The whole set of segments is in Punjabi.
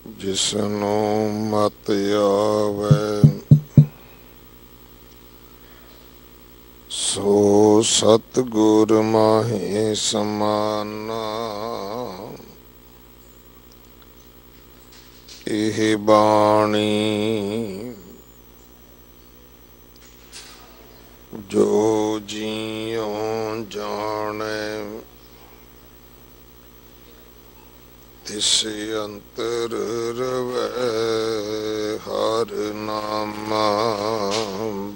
जिसनों मत आवे सो सतगुर माहे समाना। एह बाणी जो जियों जाने तिस अंतर रवै हर नामा।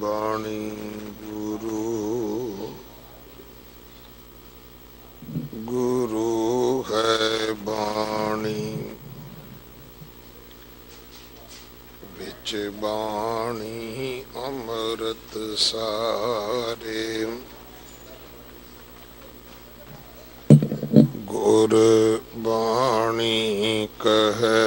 बाणी गुरु है बाणी विच बाणी अमृत सारे। गुर बाणी कहे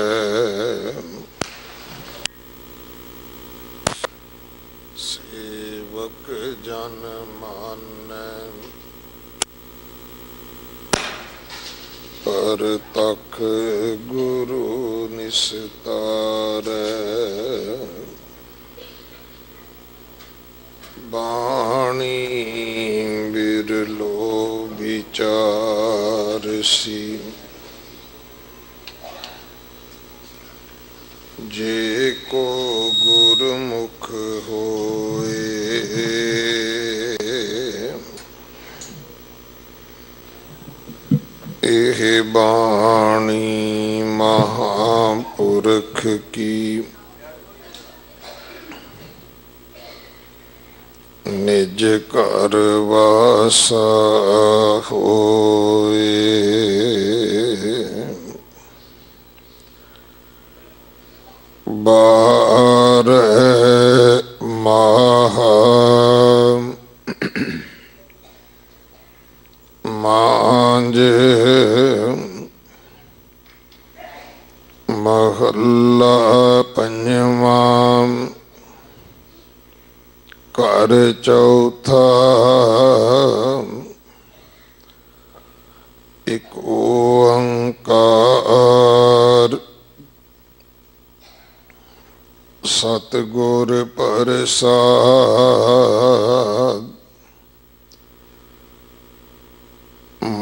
सेवक जन मानै पर तख गुरु निस्तारै। बाणी बिरलो विचारसी जे को गुरमुख होए। एह बाणी महापुरख की निज घर वासा होए। बारह माह मांझ महला पंजवा घर चौथा एक ओंकार सतगुर प्रसाद।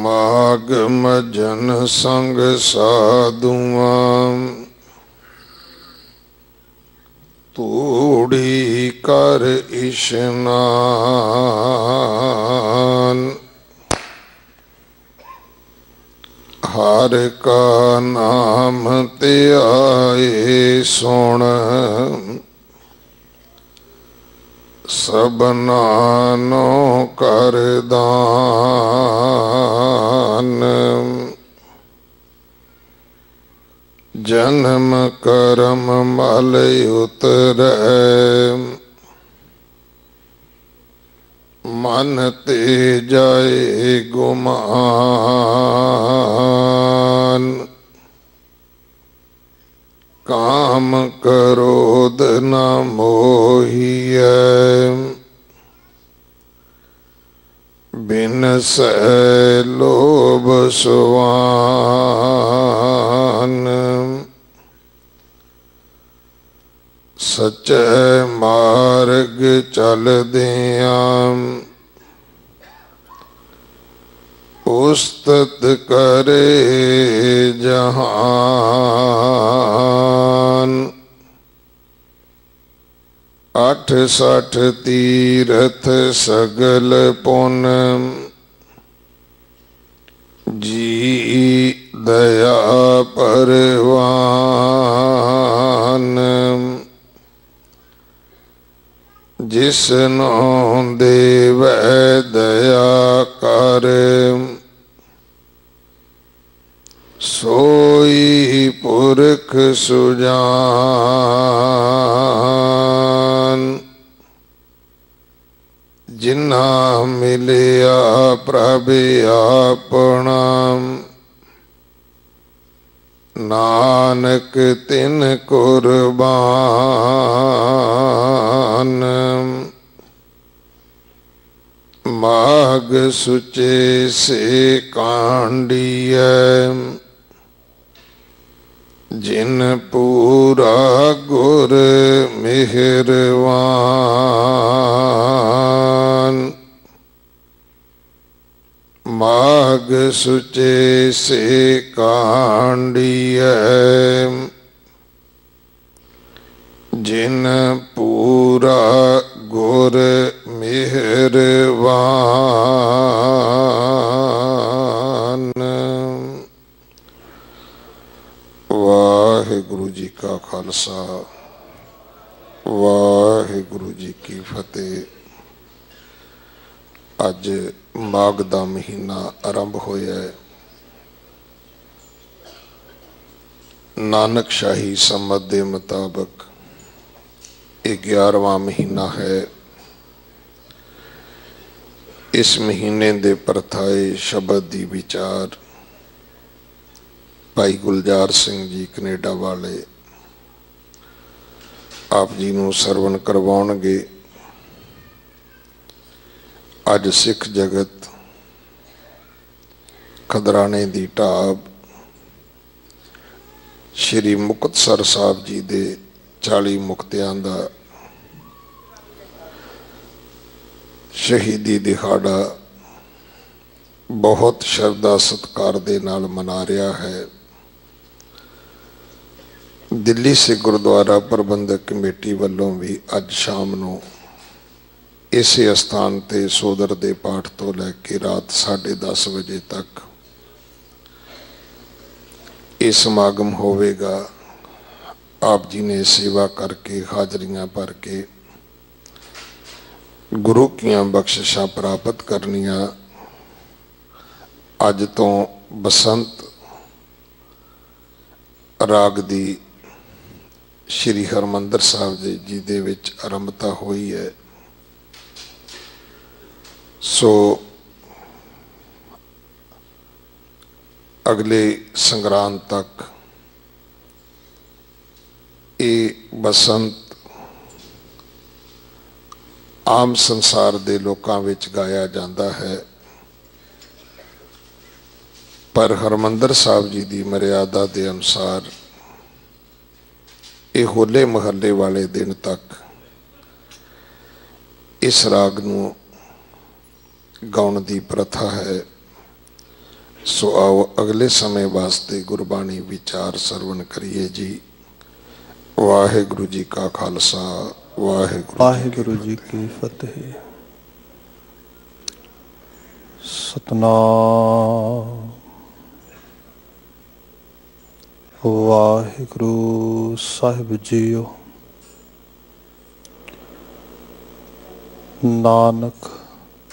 मागम जन संग साधुआं तूड़ी कर इशनान। हर का नाम ते आए सुन सबनानो कर दान। जन्म करम मल उतरै मन ते जाए गुमान। काम क्रोध न मोहिए बिनसै लोभ सुवान। सच्चे मार्ग चलदियां उस्तत करे जहान। 68 तीरथ सगल पुन जी दया परवान। जिसनो देवै दया कर सोई पुरख सुजान। जिन्ना मिलिया प्रभ अपना नानक तिन कुर्बान। माग सुचे से कांडिय जिन पूरा गुर मेहरवान माघ सुचे से कांडिय जिन पूरा गुर मेहरवान। वाहिगुरु जी का खालसा वाहिगुरु जी की फतेह। अज माघ का महीना आरंभ होया है। नानक शाही सम्मत के मुताबिक 11वां महीना है। इस महीने दे परथाए शब्द दी विचार भाई गुलजार सिंह जी कनेडा वाले आप जी नूं सरवण करवाउणगे। अज सिख जगत खदराने दी ढाब श्री मुक्तसर साहब जी दे 40 मुक्तियां दा शहीदी दिहाड़ा बहुत श्रद्धा सत्कार दे नाल मना रहा है। दिल्ली से गुरुद्वारा प्रबंधक कमेटी वालों भी अज शाम नूं इसे स्थान ते सोदर दे पाठ तो लैके रात 10:30 बजे तक ये समागम होवेगा। आप जी ने सेवा करके हाजरियां भर के गुरु कियां बख्शिशां प्राप्त करनियां। अज तो बसंत राग दी श्री हरमंदर साहब जी दे विच आरंभता हुई है। सो अगले संग्रांद तक ये बसंत आम संसार दे लोकां विच गाया जाता है, पर हरमंदर साहब जी की मर्यादा के अनुसार ये होले महल्ले वाले दिन तक इस राग नूं गाउण की प्रथा है। सो आओ अगले समय वास्ते गुरबाणी विचार सरवण करिए जी। वाहिगुरु जी का खालसा वाहिगुरु जी की फतेह। सतनाम वाहिगुरु साहिब जीओ। नानक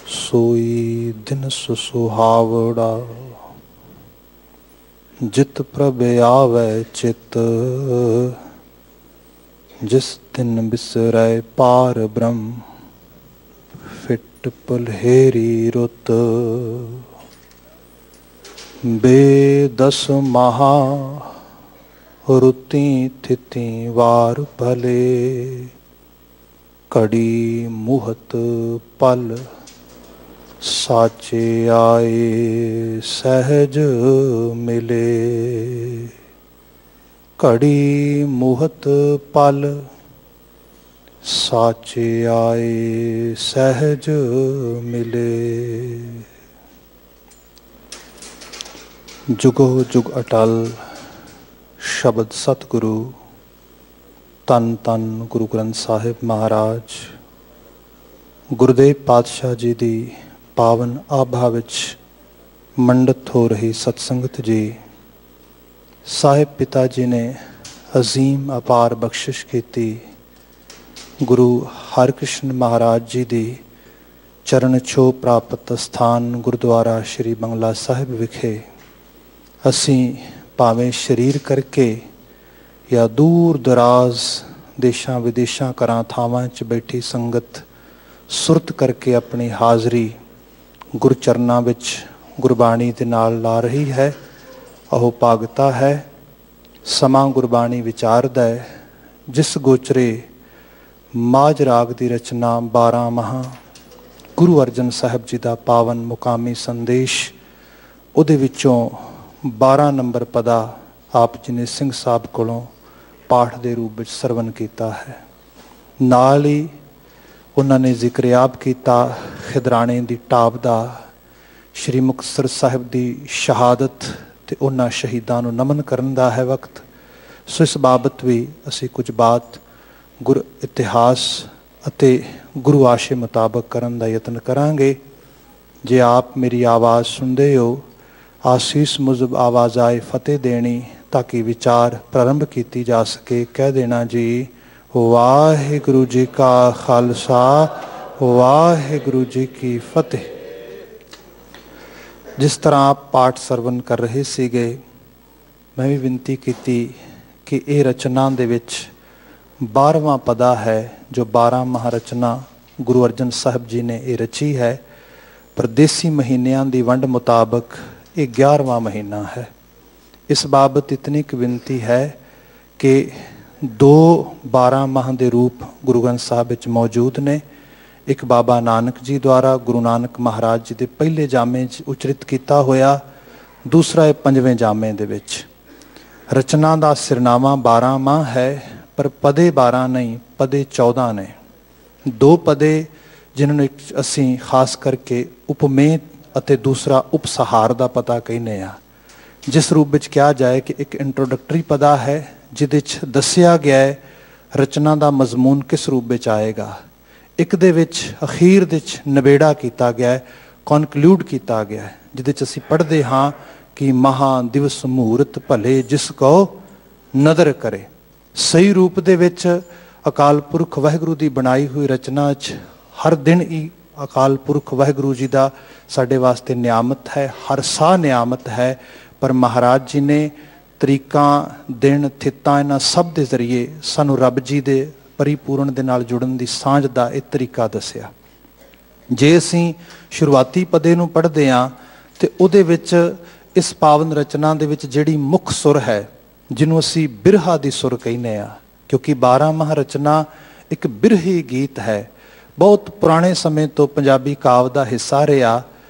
सोई दिन सुहावड़ा जित प्रभ आवे चित जिस दिन बिसरै पार ब्रह्म फिट पलहेरी रुत बेदस महा रुति थिति वार भले कड़ी मुहत पल साचे आए सहज मिले। कड़ी मुहत पल साचे आए सहज मिले। जुगो जुग अटल शब्द सतगुरु तन तन गुरु ग्रंथ साहिब महाराज गुरुदेव पातशाह जी की पावन आभा विच मंडित हो रही सत्संगत जी। साहिब पिता जी ने अजीम अपार बख्शिश की। गुरु हरकृष्ण महाराज जी की चरण छो प्राप्त स्थान गुरुद्वारा श्री बंगला साहिब विखे असी भावें शरीर करके या दूर दराज देशां विदेशां घरां थावां च बैठी संगत सुरत करके अपनी हाज़री गुरचरनां विच गुरबाणी दे नाल ला रही है। अहो भागता है समा गुरबाणी विचारदा है। जिस गोचरे माज राग की रचना 12 महा गुरु अर्जन साहब जी का पावन मुकामी संदेश उहदे विचों 12 नंबर पदा ਆਪ ਜੀ ਨੇ ਸਿੰਘ ਸਾਹਿਬ ਕੋਲੋਂ ਪਾਠ ਦੇ ਰੂਪ ਵਿੱਚ ਸਰਵਨ ਕੀਤਾ ਹੈ। ਨਾਲ ਹੀ ਉਹਨਾਂ ਨੇ ਜ਼ਿਕਰ-ਏ-ਆਬ ਕੀਤਾ ਖਿਦਰਾਣੇ ਦੀ ਟਾਪ ਦਾ, ਸ਼੍ਰੀ ਮੁਕਤਸਰ ਸਾਹਿਬ ਦੀ ਸ਼ਹਾਦਤ ਤੇ ਉਹਨਾਂ ਸ਼ਹੀਦਾਂ ਨੂੰ ਨਮਨ ਕਰਨ ਦਾ ਹੈ ਵਕਤ। ਸੋ ਇਸ ਬਾਬਤ ਵੀ ਅਸੀਂ ਕੁਝ ਬਾਤ ਗੁਰ ਇਤਿਹਾਸ ਅਤੇ ਗੁਰੂ ਆਸ਼ੇ ਮੁਤਾਬਕ ਕਰਨ ਦਾ ਯਤਨ ਕਰਾਂਗੇ। ਜੇ ਆਪ ਮੇਰੀ ਆਵਾਜ਼ ਸੁਣਦੇ ਹੋ, ਆਸੀਸ ਮੁਜਬ ਆਵਾਜ਼ ਆਏ ਫਤਿਹ ਦੇਣੀ ਤਾਂ ਕਿ ਵਿਚਾਰ ਪ੍ਰਾਰੰਭ ਕੀਤੀ ਜਾ ਸਕੇ। ਕਹਿ ਦੇਣਾ ਜੀ ਵਾਹਿਗੁਰੂ ਜੀ ਕਾ ਖਾਲਸਾ, ਵਾਹਿਗੁਰੂ ਜੀ ਕੀ ਫਤਿਹ। ਜਿਸ ਤਰ੍ਹਾਂ ਆਪ ਪਾਠ ਸਰਵਨ ਕਰ ਰਹੇ ਸੀਗੇ, ਮੈਂ ਵੀ ਬੇਨਤੀ ਕੀਤੀ ਕਿ ਇਹ ਰਚਨਾ ਦੇ ਵਿੱਚ 12ਵਾਂ ਪਦਾ ਹੈ, ਜੋ 12 ਮਹਾਰਚਨਾ ਗੁਰੂ ਅਰਜਨ ਸਾਹਿਬ ਜੀ ਨੇ ਇਹ ਰਚੀ ਹੈ। ਪਰਦੇਸੀ ਮਹੀਨਿਆਂ ਦੀ ਵੰਡ ਮੁਤਾਬਕ ਇਹ 11ਵਾਂ ਮਹੀਨਾ ਹੈ। ਇਸ ਬਾਬਤ ਇਤਨੀ ਕੁ ਬੇਨਤੀ ਹੈ ਕਿ 2 12 ਮਾਹ ਦੇ ਰੂਪ ਗੁਰੂ ਗ੍ਰੰਥ ਸਾਹਿਬ ਵਿੱਚ ਮੌਜੂਦ ਨੇ। ਇੱਕ ਬਾਬਾ ਨਾਨਕ ਜੀ ਦੁਆਰਾ ਗੁਰੂ ਨਾਨਕ ਮਹਾਰਾਜ ਜੀ ਦੇ ਪਹਿਲੇ ਜਾਮੇ 'ਚ ਉਚਰਿਤ ਕੀਤਾ ਹੋਇਆ, ਦੂਸਰਾ ਇਹ 5ਵੇਂ ਜਾਮੇ ਦੇ ਵਿੱਚ। ਰਚਨਾ ਦਾ ਸਿਰਨਾਮਾ 12 ਮਾਹ ਹੈ, ਪਰ ਪਦੇ 12 ਨਹੀਂ, ਪਦੇ 14 ਨੇ। 2 ਪਦੇ ਜਿਨ੍ਹਾਂ ਨੂੰ ਅਸੀਂ ਖਾਸ ਕਰਕੇ ਉਪਮੇਹ ਅਤੇ ਦੂਸਰਾ ਉਪਸਹਾਰ ਦਾ ਪਤਾ ਕਹਿੰਦੇ ਆ। ਜਿਸ ਰੂਪ ਵਿੱਚ ਕਿਹਾ ਜਾਏ ਕਿ ਇੱਕ ਇੰਟਰੋਡਕਟਰੀ ਪਦਾ ਹੈ ਜਿਹਦੇ 'ਚ ਦੱਸਿਆ ਗਿਆ ਹੈ ਰਚਨਾ ਦਾ ਮਜ਼ਮੂਨ ਕਿਸ ਰੂਪ ਵਿੱਚ ਆਏਗਾ। ਇੱਕ ਦੇ ਵਿੱਚ ਅਖੀਰ ਦੇ 'ਚ ਨਿਬੇੜਾ ਕੀਤਾ ਗਿਆ ਹੈ, ਕਨਕਲੂਡ ਕੀਤਾ ਗਿਆ ਹੈ, ਜਿਹਦੇ 'ਚ ਅਸੀਂ ਪੜ੍ਹਦੇ ਹਾਂ ਕਿ ਮਹਾ ਦਿਵਸ ਮਹੂਰਤ ਭਲੇ ਜਿਸ ਕੋ ਨਦਰ ਕਰੇ। ਸਹੀ ਰੂਪ ਦੇ ਵਿੱਚ ਅਕਾਲ ਪੁਰਖ ਵਾਹਿਗੁਰੂ ਦੀ ਬਣਾਈ ਹੋਈ ਰਚਨਾ 'ਚ ਹਰ ਦਿਨ ਹੀ ਅਕਾਲ ਪੁਰਖ ਵਾਹਿਗੁਰੂ ਜੀ ਦਾ ਸਾਡੇ ਵਾਸਤੇ ਨਿਆਮਤ ਹੈ, ਹਰ ਸਾਹ ਨਿਆਮਤ ਹੈ। ਪਰ ਮਹਾਰਾਜ ਜੀ ਨੇ ਤਰੀਕਾਂ, ਦਿਨ, ਥਿੱਤਾਂ, ਇਹਨਾਂ ਸਭ ਦੇ ਜ਼ਰੀਏ ਸਾਨੂੰ ਰੱਬ ਜੀ ਦੇ ਪਰਿਪੂਰਨ ਦੇ ਨਾਲ ਜੁੜਨ ਦੀ ਸਾਂਝ ਦਾ ਇਹ ਤਰੀਕਾ ਦੱਸਿਆ। ਜੇ ਅਸੀਂ ਸ਼ੁਰੂਆਤੀ ਪਦੇ ਨੂੰ ਪੜ੍ਹਦੇ ਹਾਂ ਤੇ ਉਹਦੇ ਵਿੱਚ ਇਸ ਪਾਵਨ ਰਚਨਾ ਦੇ ਵਿੱਚ ਜਿਹੜੀ ਮੁੱਖ ਸੁਰ ਹੈ, ਜਿਹਨੂੰ ਅਸੀਂ ਬਿਰਹਾ ਦੀ ਸੁਰ ਕਹਿੰਦੇ ਆ, ਕਿਉਂਕਿ 12 ਮਾਹ ਰਚਨਾ ਇੱਕ ਬਿਰਹੀ ਗੀਤ ਹੈ। ਬਹੁਤ ਪੁਰਾਣੇ ਸਮੇਂ ਤੋਂ ਪੰਜਾਬੀ ਕਾਵ ਦਾ ਹਿੱਸਾ ਰਿਹਾ।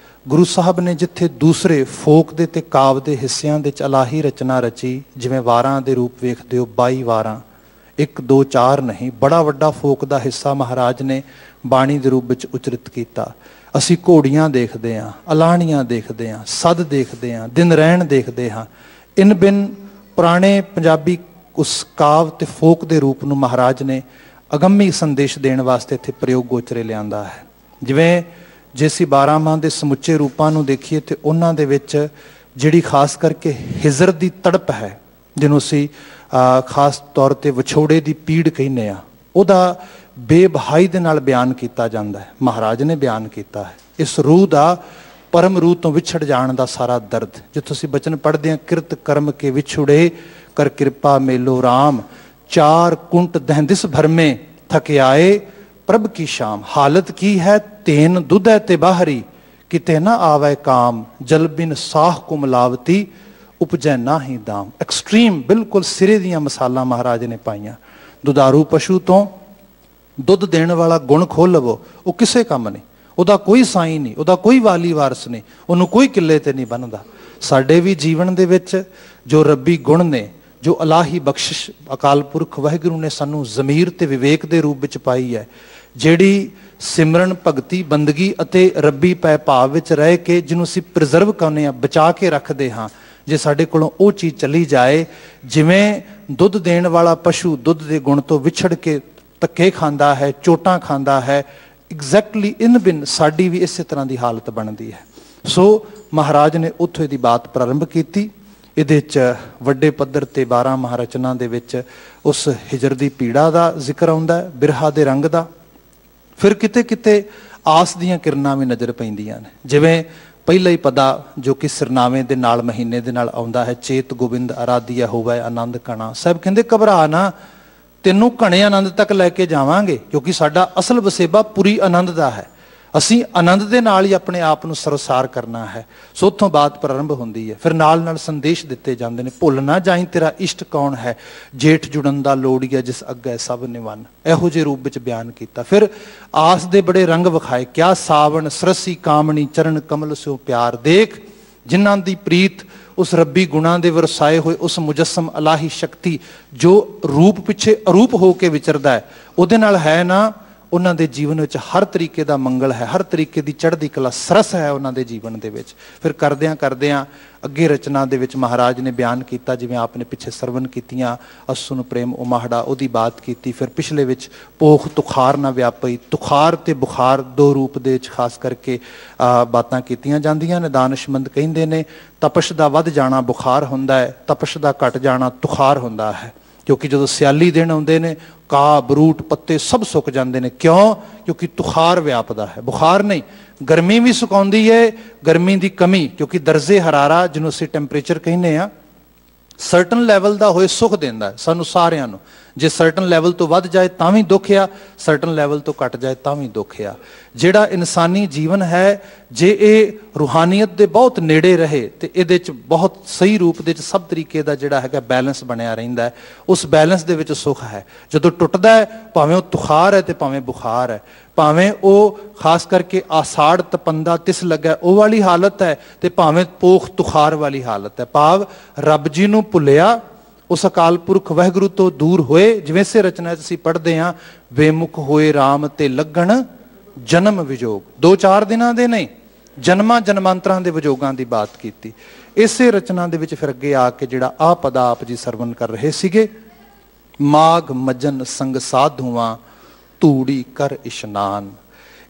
ਗੁਰੂ ਸਾਹਿਬ ਨੇ ਜਿੱਥੇ ਦੂਸਰੇ ਫੋਕ ਦੇ ਤੇ ਕਾਵ ਦੇ ਹਿੱਸਿਆਂ ਦੇ ਚ ਇਲਾਹੀ ਰਚਨਾ ਰਚੀ, ਜਿਵੇਂ ਵਾਰਾਂ ਦੇ ਰੂਪ ਵੇਖਦੇ ਹੋ 22 ਵਾਰਾਂ, 1 2 4 ਨਹੀਂ, ਬੜਾ ਵੱਡਾ ਫੋਕ ਦਾ ਹਿੱਸਾ ਮਹਾਰਾਜ ਨੇ ਬਾਣੀ ਦੇ ਰੂਪ ਵਿੱਚ ਉਚਰਿਤ ਕੀਤਾ। ਅਸੀਂ ਘੋੜੀਆਂ ਦੇਖਦੇ ਹਾਂ, ਅਲਾਣੀਆਂ ਦੇਖਦੇ ਹਾਂ, ਸੱਦ ਦੇਖਦੇ ਹਾਂ, ਦਿਨ ਰਹਿਣ ਦੇਖਦੇ ਹਾਂ। ਇਨ ਬਿਨ ਪੁਰਾਣੇ ਪੰਜਾਬੀ ਉਸ ਕਾਵ ਤੇ ਫੋਕ ਦੇ ਰੂਪ ਨੂੰ ਮਹਾਰਾਜ ਨੇ ਅਗੰਮੀ ਸੰਦੇਸ਼ ਦੇਣ ਵਾਸਤੇ ਇੱਥੇ ਪ੍ਰਯੋਗ ਗੋਚਰੇ ਲਿਆਂਦਾ ਹੈ। ਜਿਵੇਂ ਜੇ ਅਸੀਂ 12 ਮਾਹ ਦੇ ਸਮੁੱਚੇ ਰੂਪਾਂ ਨੂੰ ਦੇਖੀਏ ਤੇ ਉਹਨਾਂ ਦੇ ਵਿੱਚ ਜਿਹੜੀ ਖਾਸ ਕਰਕੇ ਹਿਜਰ ਦੀ ਤੜਪ ਹੈ, ਜਿਹਨੂੰ ਅਸੀਂ ਖਾਸ ਤੌਰ ਤੇ ਵਿਛੋੜੇ ਦੀ ਪੀੜ ਕਹਿੰਦੇ ਆ, ਉਹਦਾ ਬੇਬਹਾਈ ਦੇ ਨਾਲ ਬਿਆਨ ਕੀਤਾ ਜਾਂਦਾ ਹੈ। ਮਹਾਰਾਜ ਨੇ ਬਿਆਨ ਕੀਤਾ ਹੈ ਇਸ ਰੂਹ ਦਾ, ਪਰਮ ਰੂਹ ਤੋਂ ਵਿਛੜ ਜਾਣ ਦਾ ਸਾਰਾ ਦਰਦ। ਜਿੱਥੋਂ ਅਸੀਂ ਬਚਨ ਪੜ੍ਹਦੇ ਹਾਂ, ਕਿਰਤ ਕਰਮ ਕੇ ਵਿਛੁੜੇ ਕਰ ਕਿਰਪਾ ਮੇਲੋ ਰਾਮ, 4 ਕੁੰਟ ਦਹਿੰਦਿਸ ਭਰਮੇ ਥਕ ਆਏ ਪ੍ਰਭ ਕੀ ਸ਼ਾਮ। ਹਾਲਤ ਕੀ ਹੈ ਤੇਨ ਦੁੱਧ ਹੈ ਤੇ ਬਾਹਰੀ, ਕਿਤੇ ਨਾ ਆਵੇ ਕਾਮ, ਜਲ ਬਿਨ ਸਾਹ ਕੋ ਮਿਲਾਵਤੀ ਉਪਜੈ ਨਾ ਹੀ ਦਾਮ। ਐਕਸਟ੍ਰੀਮ, ਬਿਲਕੁਲ ਸਿਰੇ ਦੀਆਂ ਮਿਸਾਲਾਂ ਮਹਾਰਾਜ ਨੇ ਪਾਈਆਂ। ਦੁਧਾਰੂ ਪਸ਼ੂ ਤੋਂ ਦੁੱਧ ਦੇਣ ਵਾਲਾ ਗੁਣ ਖੋਹ ਲਵੋ, ਉਹ ਕਿਸੇ ਕੰਮ ਨਹੀਂ, ਉਹਦਾ ਕੋਈ ਸਾਈ ਨਹੀਂ, ਉਹਦਾ ਕੋਈ ਵਾਲੀ ਵਾਰਸ ਨਹੀਂ, ਉਹਨੂੰ ਕੋਈ ਕਿੱਲੇ ਤੇ ਨਹੀਂ ਬੰਨਦਾ। ਸਾਡੇ ਵੀ ਜੀਵਨ ਦੇ ਵਿੱਚ ਜੋ ਰੱਬੀ ਗੁਣ ਨੇ, ਜੋ ਇਲਾਹੀ ਬਖਸ਼ਿਸ਼ ਅਕਾਲ ਪੁਰਖ ਵਾਹਿਗੁਰੂ ਨੇ ਸਾਨੂੰ ਜ਼ਮੀਰ ਤੇ ਵਿਵੇਕ ਦੇ ਰੂਪ ਵਿੱਚ ਪਾਈ ਹੈ, ਜਿਹੜੀ ਸਿਮਰਨ, ਭਗਤੀ, ਬੰਦਗੀ ਅਤੇ ਰੱਬੀ ਪੈ ਭਾਵ ਵਿੱਚ ਰਹਿ ਕੇ ਜਿਹਨੂੰ ਅਸੀਂ ਪ੍ਰੀਜ਼ਰਵ ਕਰਨੇ ਆ, ਬਚਾ ਕੇ ਰੱਖਦੇ ਹਾਂ, ਜੇ ਸਾਡੇ ਕੋਲੋਂ ਉਹ ਚੀਜ਼ ਚਲੀ ਜਾਏ, ਜਿਵੇਂ ਦੁੱਧ ਦੇਣ ਵਾਲਾ ਪਸ਼ੂ ਦੁੱਧ ਦੇ ਗੁਣ ਤੋਂ ਵਿਛੜ ਕੇ ਧੱਕੇ ਖਾਂਦਾ ਹੈ, ਚੋਟਾਂ ਖਾਂਦਾ ਹੈ, ਐਗਜ਼ੈਕਟਲੀ ਇਨ ਬਿਨ ਸਾਡੀ ਵੀ ਇਸੇ ਤਰ੍ਹਾਂ ਦੀ ਹਾਲਤ ਬਣਦੀ ਹੈ। ਸੋ ਮਹਾਰਾਜ ਨੇ ਉੱਥੋਂ ਇਹਦੀ ਬਾਤ ਪ੍ਰਾਰੰਭ ਕੀਤੀ। ਇਹਦੇ 'ਚ ਵੱਡੇ ਪੱਧਰ ਤੇ 12 ਮਹਾਰਚਨਾ ਦੇ ਵਿੱਚ ਉਸ ਹਿਜਰ ਦੀ ਪੀੜਾ ਦਾ ਜ਼ਿਕਰ ਆਉਂਦਾ ਹੈ, ਬਿਰਹਾ ਦੇ ਰੰਗ ਦਾ। ਫਿਰ ਕਿਤੇ ਕਿਤੇ ਆਸ ਦੀਆਂ ਕਿਰਨਾਂ ਵੀ ਨਜ਼ਰ ਪੈਂਦੀਆਂ ਨੇ। ਜਿਵੇਂ ਪਹਿਲਾ ਹੀ ਪਦਾ ਜੋ ਕਿ ਸਿਰਨਾਵੇਂ ਦੇ ਨਾਲ, ਮਹੀਨੇ ਦੇ ਨਾਲ ਆਉਂਦਾ ਹੈ, ਚੇਤ ਗੋਬਿੰਦ ਅਰਾਧਿਆ ਹੋਵੇ ਆਨੰਦ ਕਣਾ। ਸਾਹਿਬ ਕਹਿੰਦੇ ਘਬਰਾ ਨਾ, ਤੈਨੂੰ ਘਣੇ ਆਨੰਦ ਤੱਕ ਲੈ ਕੇ ਜਾਵਾਂਗੇ, ਕਿਉਂਕਿ ਸਾਡਾ ਅਸਲ ਵਸੇਬਾ ਪੂਰੀ ਆਨੰਦ ਦਾ ਹੈ। ਅਸੀਂ ਆਨੰਦ ਦੇ ਨਾਲ ਹੀ ਆਪਣੇ ਆਪ ਨੂੰ ਸਰਸਾਰ ਕਰਨਾ ਹੈ। ਸੋ ਉੱਥੋਂ ਬਾਤ ਪ੍ਰਾਰੰਭ ਹੁੰਦੀ ਹੈ। ਫਿਰ ਨਾਲ ਨਾਲ ਸੰਦੇਸ਼ ਦਿੱਤੇ ਜਾਂਦੇ ਨੇ, ਭੁੱਲ ਨਾ ਜਾਈਂ ਤੇਰਾ ਇਸ਼ਟ ਕੌਣ ਹੈ, ਜੇਠ ਜੁੜਨ ਦਾ ਲੋੜੀਆ ਜਿਸ ਅੱਗੇ ਸਭ ਨਿਵੰਨ। ਇਹੋ ਜਿਹੇ ਰੂਪ ਵਿੱਚ ਬਿਆਨ ਕੀਤਾ। ਫਿਰ ਆਸ ਦੇ ਬੜੇ ਰੰਗ ਵਿਖਾਏ, ਕਿਆ ਸਾਵਣ ਸਰਸੀ ਕਾਮਣੀ ਚਰਨ ਕਮਲ ਸਿਓ ਪਿਆਰ, ਦੇਖ ਜਿਨ੍ਹਾਂ ਦੀ ਪ੍ਰੀਤ ਉਸ ਰੱਬੀ ਗੁਣਾਂ ਦੇ ਵਰਸਾਏ ਹੋਏ ਉਸ ਮੁਜੱਸਮ ਇਲਾਹੀ ਸ਼ਕਤੀ ਜੋ ਰੂਪ ਪਿੱਛੇ ਅਰੂਪ ਹੋ ਕੇ ਵਿਚਰਦਾ ਹੈ ਉਹਦੇ ਨਾਲ ਹੈ ਨਾ, ਉਹਨਾਂ ਦੇ ਜੀਵਨ ਵਿੱਚ ਹਰ ਤਰੀਕੇ ਦਾ ਮੰਗਲ ਹੈ, ਹਰ ਤਰੀਕੇ ਦੀ ਚੜ੍ਹਦੀ ਕਲਾ ਸਰਸ ਹੈ ਉਹਨਾਂ ਦੇ ਜੀਵਨ ਦੇ ਵਿੱਚ। ਫਿਰ ਕਰਦਿਆਂ ਕਰਦਿਆਂ ਅੱਗੇ ਰਚਨਾ ਦੇ ਵਿੱਚ ਮਹਾਰਾਜ ਨੇ ਬਿਆਨ ਕੀਤਾ, ਜਿਵੇਂ ਆਪ ਨੇ ਪਿੱਛੇ ਸਰਵਨ ਕੀਤੀਆਂ, ਅਸੁਨ ਪ੍ਰੇਮ ਉਮਾਹੜਾ, ਉਹਦੀ ਬਾਤ ਕੀਤੀ। ਫਿਰ ਪਿਛਲੇ ਵਿੱਚ ਪੋਖ ਤੁਖਾਰ ਨਾ ਵਿਆਪਈ, ਤੁਖਾਰ ਤੇ ਬੁਖਾਰ ਦੋ ਰੂਪ ਦੇ ਵਿੱਚ ਖਾਸ ਕਰਕੇ ਬਾਤਾਂ ਕੀਤੀਆਂ ਜਾਂਦੀਆਂ ਨੇ। ਦਾਨਿਸ਼ਮੰਦ ਕਹਿੰਦੇ ਨੇ ਤਪਸ਼ ਦਾ ਵੱਧ ਜਾਣਾ ਬੁਖਾਰ ਹੁੰਦਾ ਹੈ, ਤਪਸ਼ ਦਾ ਘਟ ਜਾਣਾ ਤੁਖਾਰ ਹੁੰਦਾ ਹੈ। ਕਿਉਂਕਿ ਜਦੋਂ ਸਿਆਲੀ ਦਿਨ ਆਉਂਦੇ ਨੇ ਘਾਹ ਬਰੂਟ ਪੱਤੇ ਸਭ ਸੁੱਕ ਜਾਂਦੇ ਨੇ। ਕਿਉਂ? ਕਿਉਂਕਿ ਤੁਖਾਰ ਵਿਆਪਦਾ ਹੈ, ਬੁਖਾਰ ਨਹੀਂ। ਗਰਮੀ ਵੀ ਸੁਕਾਉਂਦੀ ਹੈ, ਗਰਮੀ ਦੀ ਕਮੀ, ਕਿਉਂਕਿ ਦਰਜੇ ਹਰਾਰਾ ਜਿਹਨੂੰ ਅਸੀਂ ਟੈਂਪਰੇਚਰ ਕਹਿੰਦੇ ਆ, ਸਰਟਨ ਲੈਵਲ ਦਾ ਹੋਏ ਸੁੱਖ ਦਿੰਦਾ ਸਾਨੂੰ ਸਾਰਿਆਂ ਨੂੰ। ਜੇ ਸਰਟਨ ਲੈਵਲ ਤੋਂ ਵੱਧ ਜਾਏ ਤਾਂ ਵੀ ਦੁੱਖ ਆ, ਸਰਟਨ ਲੈਵਲ ਤੋਂ ਘਟ ਜਾਏ ਤਾਂ ਵੀ ਦੁੱਖ ਆ। ਜਿਹੜਾ ਇਨਸਾਨੀ ਜੀਵਨ ਹੈ ਜੇ ਇਹ ਰੂਹਾਨੀਅਤ ਦੇ ਬਹੁਤ ਨੇੜੇ ਰਹੇ ਤੇ ਇਹਦੇ 'ਚ ਬਹੁਤ ਸਹੀ ਰੂਪ ਦੇ 'ਚ ਸਭ ਤਰੀਕੇ ਦਾ ਜਿਹੜਾ ਹੈਗਾ ਬੈਲੈਂਸ ਬਣਿਆ ਰਹਿੰਦਾ ਹੈ। ਉਸ ਬੈਲੈਂਸ ਦੇ ਵਿੱਚ ਸੁੱਖ ਹੈ। ਜਦੋਂ ਟੁੱਟਦਾ ਹੈ, ਭਾਵੇਂ ਉਹ ਤੁਖਾਰ ਹੈ ਤੇ ਭਾਵੇਂ ਬੁਖਾਰ ਹੈ, ਭਾਵੇਂ ਉਹ ਖਾਸ ਕਰਕੇ ਆਸਾੜ ਤਪੰਦਾ ਤਿਸ ਲੱਗਾ ਉਹ ਵਾਲੀ ਹਾਲਤ ਹੈ ਤੇ ਭਾਵੇਂ ਪੋਖ ਤੁਖਾਰ ਵਾਲੀ ਹਾਲਤ ਹੈ। ਭਾਵ ਰੱਬ ਜੀ ਨੂੰ ਭੁੱਲਿਆ, ਉਸ ਅਕਾਲ ਪੁਰਖ ਵਾਹਿਗੁਰੂ ਤੋਂ ਦੂਰ ਹੋਏ। ਜਿਵੇਂ ਸੇ ਰਚਨਾ 'ਚ ਅਸੀਂ ਪੜ੍ਹਦੇ ਹਾਂ, ਬੇਮੁਖ ਹੋਏ ਰਾਮ ਤੇ ਲੱਗਣ ਜਨਮ ਵਿਜੋਗ। 2-4 ਦਿਨਾਂ ਦੇ ਨਹੀਂ, ਜਨਮਾਂ ਜਨਮਾਂਤਰਾਂ ਦੇ ਵਿਜੋਗਾਂ ਦੀ ਬਾਤ ਕੀਤੀ। ਇਸੇ ਰਚਨਾ ਦੇ ਵਿੱਚ ਫਿਰ ਅੱਗੇ ਆ ਕੇ ਜਿਹੜਾ ਆ ਪਦਾ ਆਪ ਜੀ ਸਰਵਨ ਕਰ ਰਹੇ ਸੀਗੇ, ਮਾਘ ਮਜਨ ਸੰਗ ਸਾਧੂਆਂ ਧੂੜੀ ਕਰ ਇਸ਼ਨਾਨ।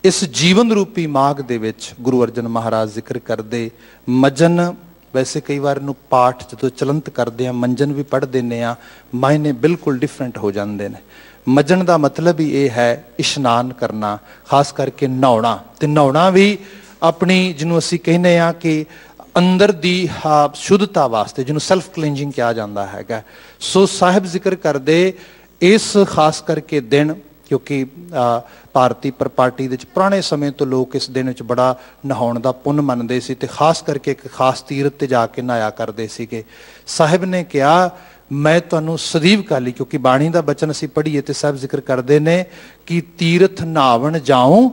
ਇਸ ਜੀਵਨ ਰੂਪੀ ਮਾਘ ਦੇ ਵਿੱਚ ਗੁਰੂ ਅਰਜਨ ਮਹਾਰਾਜ ਜ਼ਿਕਰ ਕਰਦੇ ਮਜਨ, ਵੈਸੇ ਕਈ ਵਾਰ ਇਹਨੂੰ ਪਾਠ ਜਦੋਂ ਚਲੰਤ ਕਰਦੇ ਆ ਮੰਜਨ ਵੀ ਪੜ੍ਹ ਦਿੰਦੇ ਆ, ਮਾਇਨੇ ਬਿਲਕੁਲ ਡਿਫਰੈਂਟ ਹੋ ਜਾਂਦੇ ਨੇ। ਮਜਨ ਦਾ ਮਤਲਬ ਹੀ ਇਹ ਹੈ ਇਸ਼ਨਾਨ ਕਰਨਾ, ਖਾਸ ਕਰਕੇ ਨਹਾਉਣਾ। ਤੇ ਨਹਾਉਣਾ ਵੀ ਆਪਣੀ ਜਿਹਨੂੰ ਅਸੀਂ ਕਹਿੰਦੇ ਆ ਕਿ ਅੰਦਰ ਦੀ ਸ਼ੁੱਧਤਾ ਵਾਸਤੇ, ਜਿਹਨੂੰ ਸੈਲਫ ਕਲੀਨਜਿੰਗ ਕਿਹਾ ਜਾਂਦਾ ਹੈਗਾ। ਸੋ ਸਾਹਿਬ ਜ਼ਿਕਰ ਕਰਦੇ ਇਸ ਖਾਸ ਕਰਕੇ ਦਿਨ, ਕਿਉਂਕਿ ਭਾਰਤੀ ਪ੍ਰਪਾਰਟੀ ਦੇ ਵਿੱਚ ਪੁਰਾਣੇ ਸਮੇਂ ਤੋਂ ਲੋਕ ਇਸ ਦਿਨ ਵਿੱਚ ਬੜਾ ਨਹਾਉਣ ਦਾ ਪੁੰਨ ਮੰਨਦੇ ਸੀ ਤੇ ਖਾਸ ਕਰਕੇ ਇੱਕ ਖਾਸ ਤੀਰਥ ਤੇ ਜਾ ਕੇ ਨਹਾਇਆ ਕਰਦੇ ਸੀਗੇ। ਸਾਹਿਬ ਨੇ ਕਿਹਾ ਮੈਂ ਤੁਹਾਨੂੰ ਸਦੀਵ ਕਾਲੀ, ਕਿਉਂਕਿ ਬਾਣੀ ਦਾ ਬਚਨ ਅਸੀਂ ਪੜ੍ਹੀਏ ਤੇ ਸਾਹਿਬ ਜ਼ਿਕਰ ਕਰਦੇ ਨੇ ਕਿ ਤੀਰਥ ਨਹਾਵਣ ਜਾਉ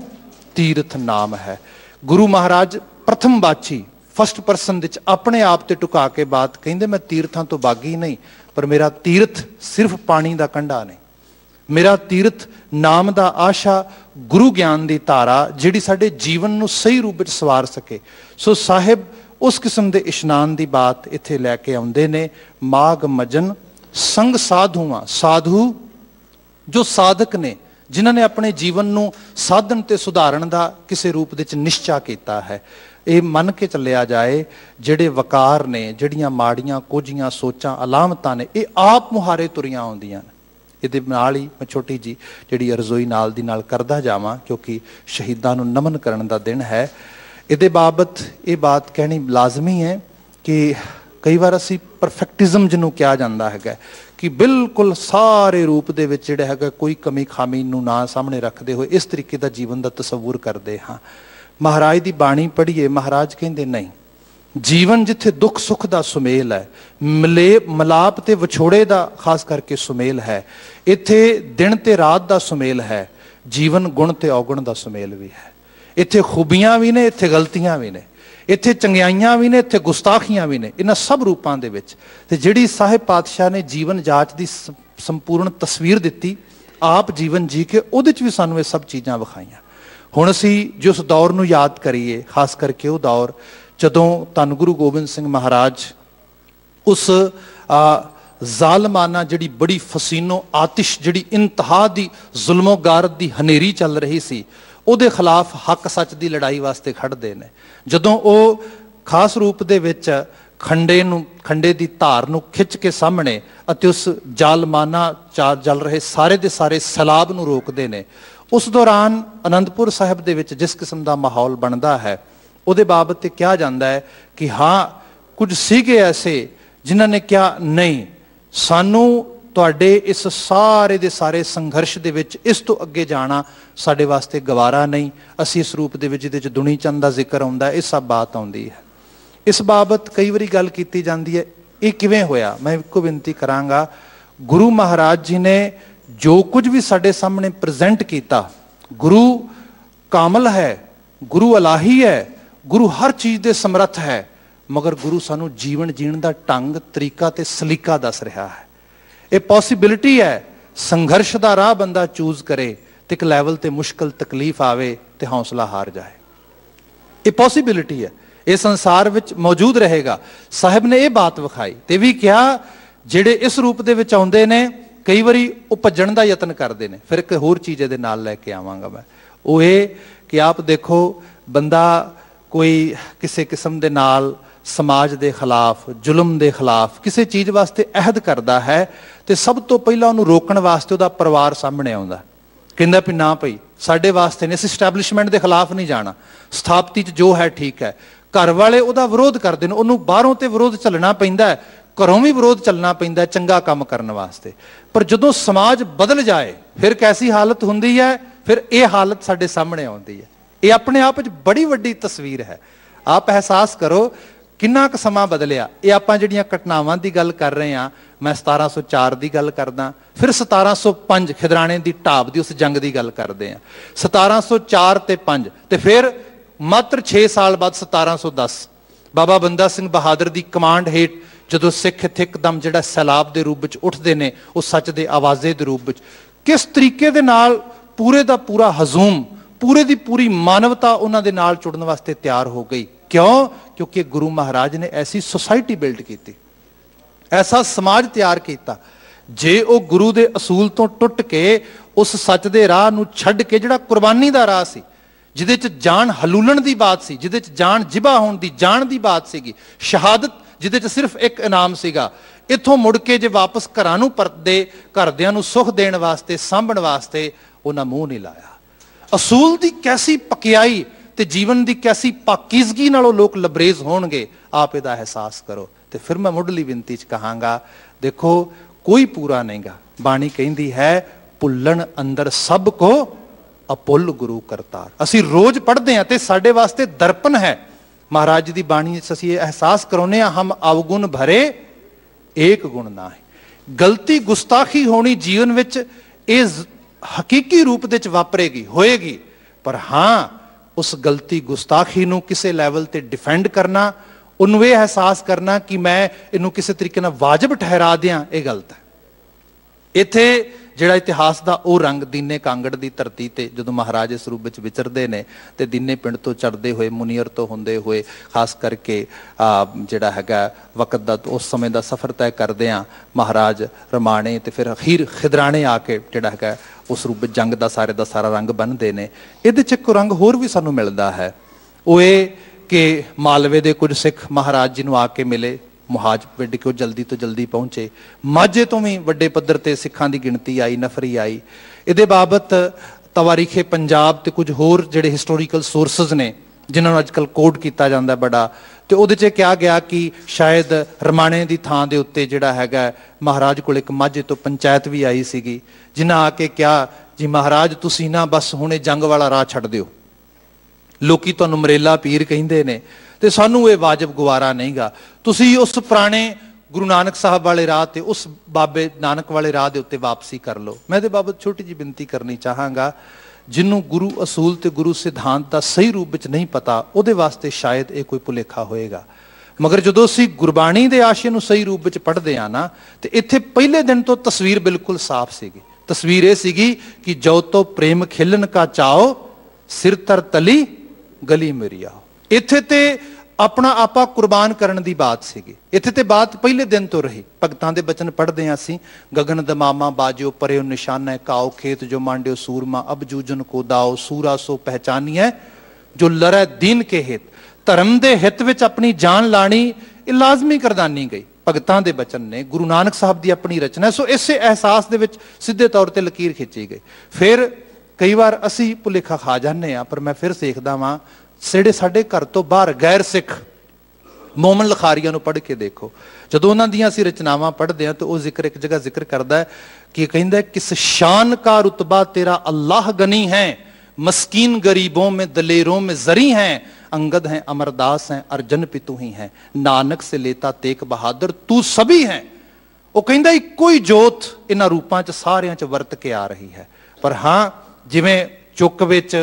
ਤੀਰਥ ਨਾਮ ਹੈ। ਗੁਰੂ ਮਹਾਰਾਜ ਪ੍ਰਥਮ ਬਾਚੀ ਫਸਟ ਪਰਸਨ ਵਿੱਚ ਆਪਣੇ ਆਪ ਤੇ ਟੁਕਾ ਕੇ ਬਾਤ ਕਹਿੰਦੇ, ਮੈਂ ਤੀਰਥਾਂ ਤੋਂ ਬਾਗੀ ਨਹੀਂ, ਪਰ ਮੇਰਾ ਤੀਰਥ ਸਿਰਫ ਪਾਣੀ ਦਾ ਕੰਢਾ ਨਹੀਂ, ਮੇਰਾ ਤੀਰਥ ਨਾਮ ਦਾ ਆਸ਼ਾ, ਗੁਰੂ ਗਿਆਨ ਦੀ ਧਾਰਾ ਜਿਹੜੀ ਸਾਡੇ ਜੀਵਨ ਨੂੰ ਸਹੀ ਰੂਪ ਵਿੱਚ ਸਵਾਰ ਸਕੇ। ਸੋ ਸਾਹਿਬ ਉਸ ਕਿਸਮ ਦੇ ਇਸ਼ਨਾਨ ਦੀ ਬਾਤ ਇੱਥੇ ਲੈ ਕੇ ਆਉਂਦੇ ਨੇ। ਮਾਘ ਮਜਨ ਸੰਗ ਸਾਧੂਆਂ, ਸਾਧੂ ਜੋ ਸਾਧਕ ਨੇ, ਜਿਨ੍ਹਾਂ ਨੇ ਆਪਣੇ ਜੀਵਨ ਨੂੰ ਸਾਧਨ ਤੇ ਸੁਧਾਰਨ ਦਾ ਕਿਸੇ ਰੂਪ ਵਿੱਚ ਨਿਸ਼ਚਾ ਕੀਤਾ ਹੈ। ਇਹ ਮੰਨ ਕੇ ਚੱਲਿਆ ਜਾਏ ਜਿਹੜੇ ਵਕਾਰ ਨੇ, ਜਿਹੜੀਆਂ ਮਾੜੀਆਂ ਕੋਝੀਆਂ ਸੋਚਾਂ ਅਲਾਮਤਾਂ ਨੇ, ਇਹ ਆਪ ਮੁਹਾਰੇ ਤੁਰੀਆਂ ਆਉਂਦੀਆਂ ਨੇ। ਇਹਦੇ ਨਾਲ ਹੀ ਮੈਂ ਛੋਟੀ ਜੀ ਜਿਹੜੀ ਅਰਜ਼ੋਈ ਨਾਲ ਦੀ ਨਾਲ ਕਰਦਾ ਜਾਵਾਂ, ਕਿਉਂਕਿ ਸ਼ਹੀਦਾਂ ਨੂੰ ਨਮਨ ਕਰਨ ਦਾ ਦਿਨ ਹੈ। ਇਹਦੇ ਬਾਬਤ ਇਹ ਬਾਤ ਕਹਿਣੀ ਲਾਜ਼ਮੀ ਹੈ ਕਿ ਕਈ ਵਾਰ ਅਸੀਂ ਪਰਫੈਕਟਿਜ਼ਮ ਜਿਹਨੂੰ ਕਿਹਾ ਜਾਂਦਾ ਹੈਗਾ ਕਿ ਬਿਲਕੁਲ ਸਾਰੇ ਰੂਪ ਦੇ ਵਿੱਚ ਜਿਹੜਾ ਹੈਗਾ ਕੋਈ ਕਮੀ ਖਾਮੀ ਨੂੰ ਨਾ ਸਾਹਮਣੇ ਰੱਖਦੇ ਹੋਏ ਇਸ ਤਰੀਕੇ ਦਾ ਜੀਵਨ ਦਾ ਤਸੱਵੁਰ ਕਰਦੇ ਹਾਂ। ਮਹਾਰਾਜ ਦੀ ਬਾਣੀ ਪੜ੍ਹੀਏ, ਮਹਾਰਾਜ ਕਹਿੰਦੇ ਨਹੀਂ, ਜੀਵਨ ਜਿੱਥੇ ਦੁੱਖ ਸੁੱਖ ਦਾ ਸੁਮੇਲ ਹੈ, ਮਲਾਪ ਤੇ ਵਿਛੋੜੇ ਦਾ ਖਾਸ ਕਰਕੇ ਸੁਮੇਲ ਹੈ, ਇੱਥੇ ਦਿਨ ਤੇ ਰਾਤ ਦਾ ਸੁਮੇਲ ਹੈ, ਜੀਵਨ ਗੁਣ ਤੇ ਔਗੁਣ ਦਾ ਸੁਮੇਲ ਵੀ ਹੈ। ਇੱਥੇ ਖੂਬੀਆਂ ਵੀ ਨੇ, ਇੱਥੇ ਗਲਤੀਆਂ ਵੀ ਨੇ, ਇੱਥੇ ਚੰਗਿਆਈਆਂ ਵੀ ਨੇ, ਇੱਥੇ ਗੁਸਤਾਖੀਆਂ ਵੀ ਨੇ, ਇਹਨਾਂ ਸਭ ਰੂਪਾਂ ਦੇ ਵਿੱਚ। ਤੇ ਜਿਹੜੀ ਸਾਹਿਬ ਪਾਤਸ਼ਾਹ ਨੇ ਜੀਵਨ ਜਾਚ ਦੀ ਸੰਪੂਰਨ ਤਸਵੀਰ ਦਿੱਤੀ, ਆਪ ਜੀਵਨ ਜੀ ਕੇ ਉਹਦੇ 'ਚ ਵੀ ਸਾਨੂੰ ਇਹ ਸਭ ਚੀਜ਼ਾਂ ਵਿਖਾਈਆਂ। ਹੁਣ ਅਸੀਂ ਜਿਸ ਦੌਰ ਨੂੰ ਯਾਦ ਕਰੀਏ, ਖਾਸ ਕਰਕੇ ਉਹ ਦੌਰ ਜਦੋਂ ਧੰਨ ਗੁਰੂ ਗੋਬਿੰਦ ਸਿੰਘ ਮਹਾਰਾਜ ਉਸ ਜ਼ਾਲਮਾਨਾ ਜਿਹੜੀ ਬੜੀ ਫਸੀਨੋ ਆਤਿਸ਼, ਜਿਹੜੀ ਇੰਤਹਾ ਦੀ ਜ਼ੁਲਮੋ ਗਾਰਤ ਦੀ ਹਨੇਰੀ ਚੱਲ ਰਹੀ ਸੀ, ਉਹਦੇ ਖਿਲਾਫ ਹੱਕ ਸੱਚ ਦੀ ਲੜਾਈ ਵਾਸਤੇ ਖੜਦੇ ਨੇ। ਜਦੋਂ ਉਹ ਖਾਸ ਰੂਪ ਦੇ ਵਿੱਚ ਖੰਡੇ ਦੀ ਧਾਰ ਨੂੰ ਖਿੱਚ ਕੇ ਸਾਹਮਣੇ ਅਤੇ ਉਸ ਜ਼ਾਲਮਾਨਾ ਚੱਲ ਰਹੇ ਸਾਰੇ ਦੇ ਸਾਰੇ ਸੈਲਾਬ ਨੂੰ ਰੋਕਦੇ ਨੇ, ਉਸ ਦੌਰਾਨ ਅਨੰਦਪੁਰ ਸਾਹਿਬ ਦੇ ਵਿੱਚ ਜਿਸ ਕਿਸਮ ਦਾ ਮਾਹੌਲ ਬਣਦਾ ਹੈ, ਉਹਦੇ ਬਾਬਤ ਤੇ ਕਿਹਾ ਜਾਂਦਾ ਹੈ ਕਿ ਹਾਂ ਕੁਝ ਸੀਗੇ ਐਸੇ ਜਿਨ੍ਹਾਂ ਨੇ ਕਿਹਾ ਨਹੀਂ, ਸਾਨੂੰ ਤੁਹਾਡੇ ਇਸ ਸਾਰੇ ਦੇ ਸਾਰੇ ਸੰਘਰਸ਼ ਦੇ ਵਿੱਚ ਇਸ ਤੋਂ ਅੱਗੇ ਜਾਣਾ ਸਾਡੇ ਵਾਸਤੇ ਗਵਾਰਾ ਨਹੀਂ। ਅਸੀਂ ਇਸ ਰੂਪ ਦੇ ਵਿੱਚ ਜਿਹਦੇ 'ਚ ਦੁਨੀ ਚੰਦ ਦਾ ਜ਼ਿਕਰ ਆਉਂਦਾ, ਇਹ ਸਭ ਬਾਤ ਆਉਂਦੀ ਹੈ। ਇਸ ਬਾਬਤ ਕਈ ਵਾਰੀ ਗੱਲ ਕੀਤੀ ਜਾਂਦੀ ਹੈ, ਇਹ ਕਿਵੇਂ ਹੋਇਆ? ਮੈਂ ਇੱਕੋ ਬੇਨਤੀ ਕਰਾਂਗਾ, ਗੁਰੂ ਮਹਾਰਾਜ ਜੀ ਨੇ ਜੋ ਕੁਝ ਵੀ ਸਾਡੇ ਸਾਹਮਣੇ ਪ੍ਰੈਜ਼ੈਂਟ ਕੀਤਾ, ਗੁਰੂ ਕਾਮਲ ਹੈ, ਗੁਰੂ ਅਲਾਹੀ ਹੈ, ਗੁਰੂ ਹਰ ਚੀਜ਼ ਦੇ ਸਮਰੱਥ ਹੈ, मगर गुरु सानू जीवन जीण दा ढंग तरीका ते सलीका दस रहा है। ये पॉसिबिलिटी है संघर्ष का राह बंदा चूज करे तो एक लैवल ते मुश्किल तकलीफ आवे तो हौसला हार जाए। ये पॉसिबिलिटी है, ये संसार विच मौजूद रहेगा। साहिब ने यह बात विखाई ते भी क्या जेड़े इस रूप दे विच आउंदे ने कई बारी वो भज्जण दा यतन करते हैं। फिर एक होर चीज़ ये नाल लैके आवांगा मैं, वो ये कि आप देखो बंदा कोई किसी किस्म दे नाल समाज के खिलाफ जुल्म के खिलाफ किसी चीज़ वास्ते अहद करता है तो सब तो पहला उन्होंने रोकण वास्ते उहदा परिवार सामने आउंदा, कहंदा भी ना भई साडे वास्ते नहीं, असीं एस्टैबलिशमेंट के खिलाफ नहीं जाना, स्थापति जो है ठीक है। घर वाले उहदा विरोध करते हैं, उन्होंने बाहरों तो विरोध चलना पैंदा है, घरों भी विरोध चलना पैंदा है चंगा काम करने वास्ते। पर जदों समाज बदल जाए फिर कैसी हालत हुंदी है, फिर ये हालत साडे सामने आउंदी है। ये अपने आप में बड़ी वड्डी तस्वीर है। आप एहसास करो किन्ना क समा बदलिया। ये आपां जिहड़ियां घटनावां दी गल कर रहे हैं, मैं 1704 की गल करदा, फिर 1705 खिदराने की ढाब की उस जंग की गल करते हैं, 1704 ते 5 ते फिर मात्र 6 साल बाद 1710 बाबा बंदा सिंह बहादुर की कमांड हेठ जदों सिख इत्थे एकदम जिहड़ा सैलाब के रूप में उठते हैं, उस सच के आवाजे के रूप में किस तरीके दे नाल पूरे का पूरा हजूम पूरे की पूरी मानवता उन्हां दे नाल जुड़न वास्ते तैयार हो गई। क्यों? क्योंकि गुरु महाराज ने ऐसी सोसाइटी बिल्ड की, ऐसा समाज तैयार किया। जे वो गुरु के असूल तो टुट के उस सच के राह नूं छड्ड के जिहड़ा कुर्बानी का राह सी, जिहदे च जान हलूलण की बात सी, जिहदे च जान जिबा होण दी जान की बात सीगी, शहादत जिहदे च सिर्फ एक इनाम सीगा, इत्थों मुड़ के जे वापस घरां नूं परतदे घरदिआं नूं सुख देण वास्ते सांभण वास्ते उन्हां मूँह नहीं लाया। असूल की कैसी पकियाई ते जीवन की कैसी पाकीज़गी नालों लोग लबरेज होणगे, आप इहदा एहसास करो। तो फिर मैं मुढ़ली विनती च कहांगा, देखो कोई पूरा नहीं गा। बाणी कहती है भुल्लण अंदर सब को अपुल गुरु करतार। असी रोज पढ़ते हैं तो साडे वास्ते दर्पण है। महाराज की बाणी असी एहसास कराने, हम अवगुण भरे एक गुण ना है। गलती गुस्ताखी होनी जीवन विच ये हकीकी रूप दे च वापरेगी होएगी, पर हाँ उस गलती गुस्ताखी नूं किसी लैवल ते डिफेंड करना, उन्होंने एहसास करना कि मैं इनू किसी तरीके नाल वाजिब ठहरा दियां, ये गलत है। इत्थे जिहड़ा इतिहास का वह रंग दीने कांगड़ की धरती ते जदों महाराज इस रूप में विचरते हैं तो दीने पिंड तो चढ़ते हुए मुनीअर तो होंदे हुए खास करके जिहड़ा हैगा वक्त का उस समय का सफ़र तय करदे आ महाराज रमाणे तो फिर अखीर खिदराने आके जिहड़ा हैगा उस रूप में जंग का सारा रंग बनते हैं। इहदे च एक रंग होर भी सानूं मिलदा है, वो ये कि मालवे के कुछ सिख महाराज जी नूं आके मिले, मुहाज पिंड के जल्दी तो जल्दी पहुंचे, माझे तो भी वड्डे पद्धर ते सिखां दी गिणती आई, नफरी आई। इहदे बाबत तवारीखे पंजाब ते कुछ होर जिहड़े हिस्टोरीकल सोर्सिस ने जिन्होंने अजकल कोड किया जाता है बड़ा, तो उहदे च कहा गया कि शायद रमाणे की थां दे उत्ते जिहड़ा हैगा महाराज कोल एक माझे तो पंचायत भी आई सीगी, जिन्हां आके कहा जी महाराज तुसीं ना बस हुणे जंग वाला राह छड्ड दिओ, लोकी तुहानूं मरेला पीर कहिंदे ने ते सानू ये वाजिब गुवारा नहीं गा, तुसी उस पुराने गुरु नानक साहब वाले राह ते उस बाबे नानक वाले राह दे उत्ते वापसी कर लो। मैं इहदे बाबत छोटी जी बिनती करनी चाहांगा, जिन्हों गुरु असूल ते गुरु सिद्धांत का सही रूप में नहीं पता उहदे वास्ते शायद ये कोई भुलेखा होएगा, मगर जदों असीं गुरबाणी दे आशे नूं सही रूप में पढ़दे आ ना ते इत्थे पहले दिन तो तस्वीर बिल्कुल साफ सीगी। तस्वीर ये सीगी कि जो तो प्रेम खिलन का चाओ सिर तर तली गली मेरी आओ। इत्थे ते अपना आपा कुर्बान करने की बात सीगी, इत्थे ते बात पहले दिन तो रही। भगतां दे बचन पढ़दे हैं असीं, गगन दमामा बाजियो परेओ निशाना है काओ, खेत जो मांडियो सूरमा अब जूजन को दाओ, सूरा सो पहचानिए जो लड़े दीन के हित। धर्म दे हित विच अपनी जान लानी ये लाजमी करदानी गई। भगतां दे बचन ने, गुरु नानक साहब की अपनी रचना, सो इसे एहसास दे विच सीधे तौर पर लकीर खिंची गई। फिर कई बार असी भुलेखा खा जाने आ, पर मैं फिर देखदा वां ਜਿਹੜੇ ਸਾਡੇ घर तो बाहर गैर सिख मोमन लिखारियां नूं पढ़ के देखो, जदों उन्हां दियां असीं रचनावां पढ़दे हां तो वह जिक्र एक जगह जिक्र करदा है कि कहंदा है किस शान का रुतबा तेरा अल्लाह गनी है, मस्कीन गरीबों में दलेरों में जरी हैं, अंगद हैं अमरदास हैं अर्जन पितु ही हैं, नानक से लेता तेग बहादुर तू सभी हैं। वो कहंदा इक्को ही जोत इन्हां रूपां च सारियां च वरत के आ रही है। पर हाँ जिवें चुक विच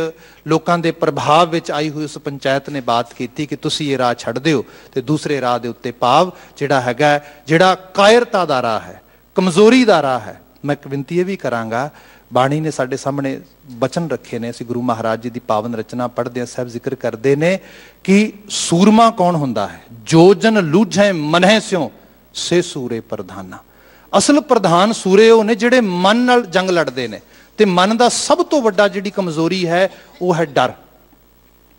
लोकां दे प्रभाव विच आई हुई उस पंचायत ने बात की कि तुसी ये राह छड्ड दिओ ते दूसरे राह दे उत्ते भाव जिहड़ा हैगा जिहड़ा कायरता दा राह है, कमजोरी दा राह है। मैं एक विनती ये भी करांगा, बाणी ने साडे सामने बचन रखे ने, असीं गुरु महाराज जी दी पावन रचना पढ़दे साहब जिक्र करते ने कि सूरमा कौन हुंदा है, जो जन लूझे मनह स्यों से सूरे प्रधाना। असल प्रधान सूरे वो ने जिहड़े मन नाल जंग लड़ते हैं, ते मन का सब तो वड्डा जिहड़ी कमजोरी है वह है डर,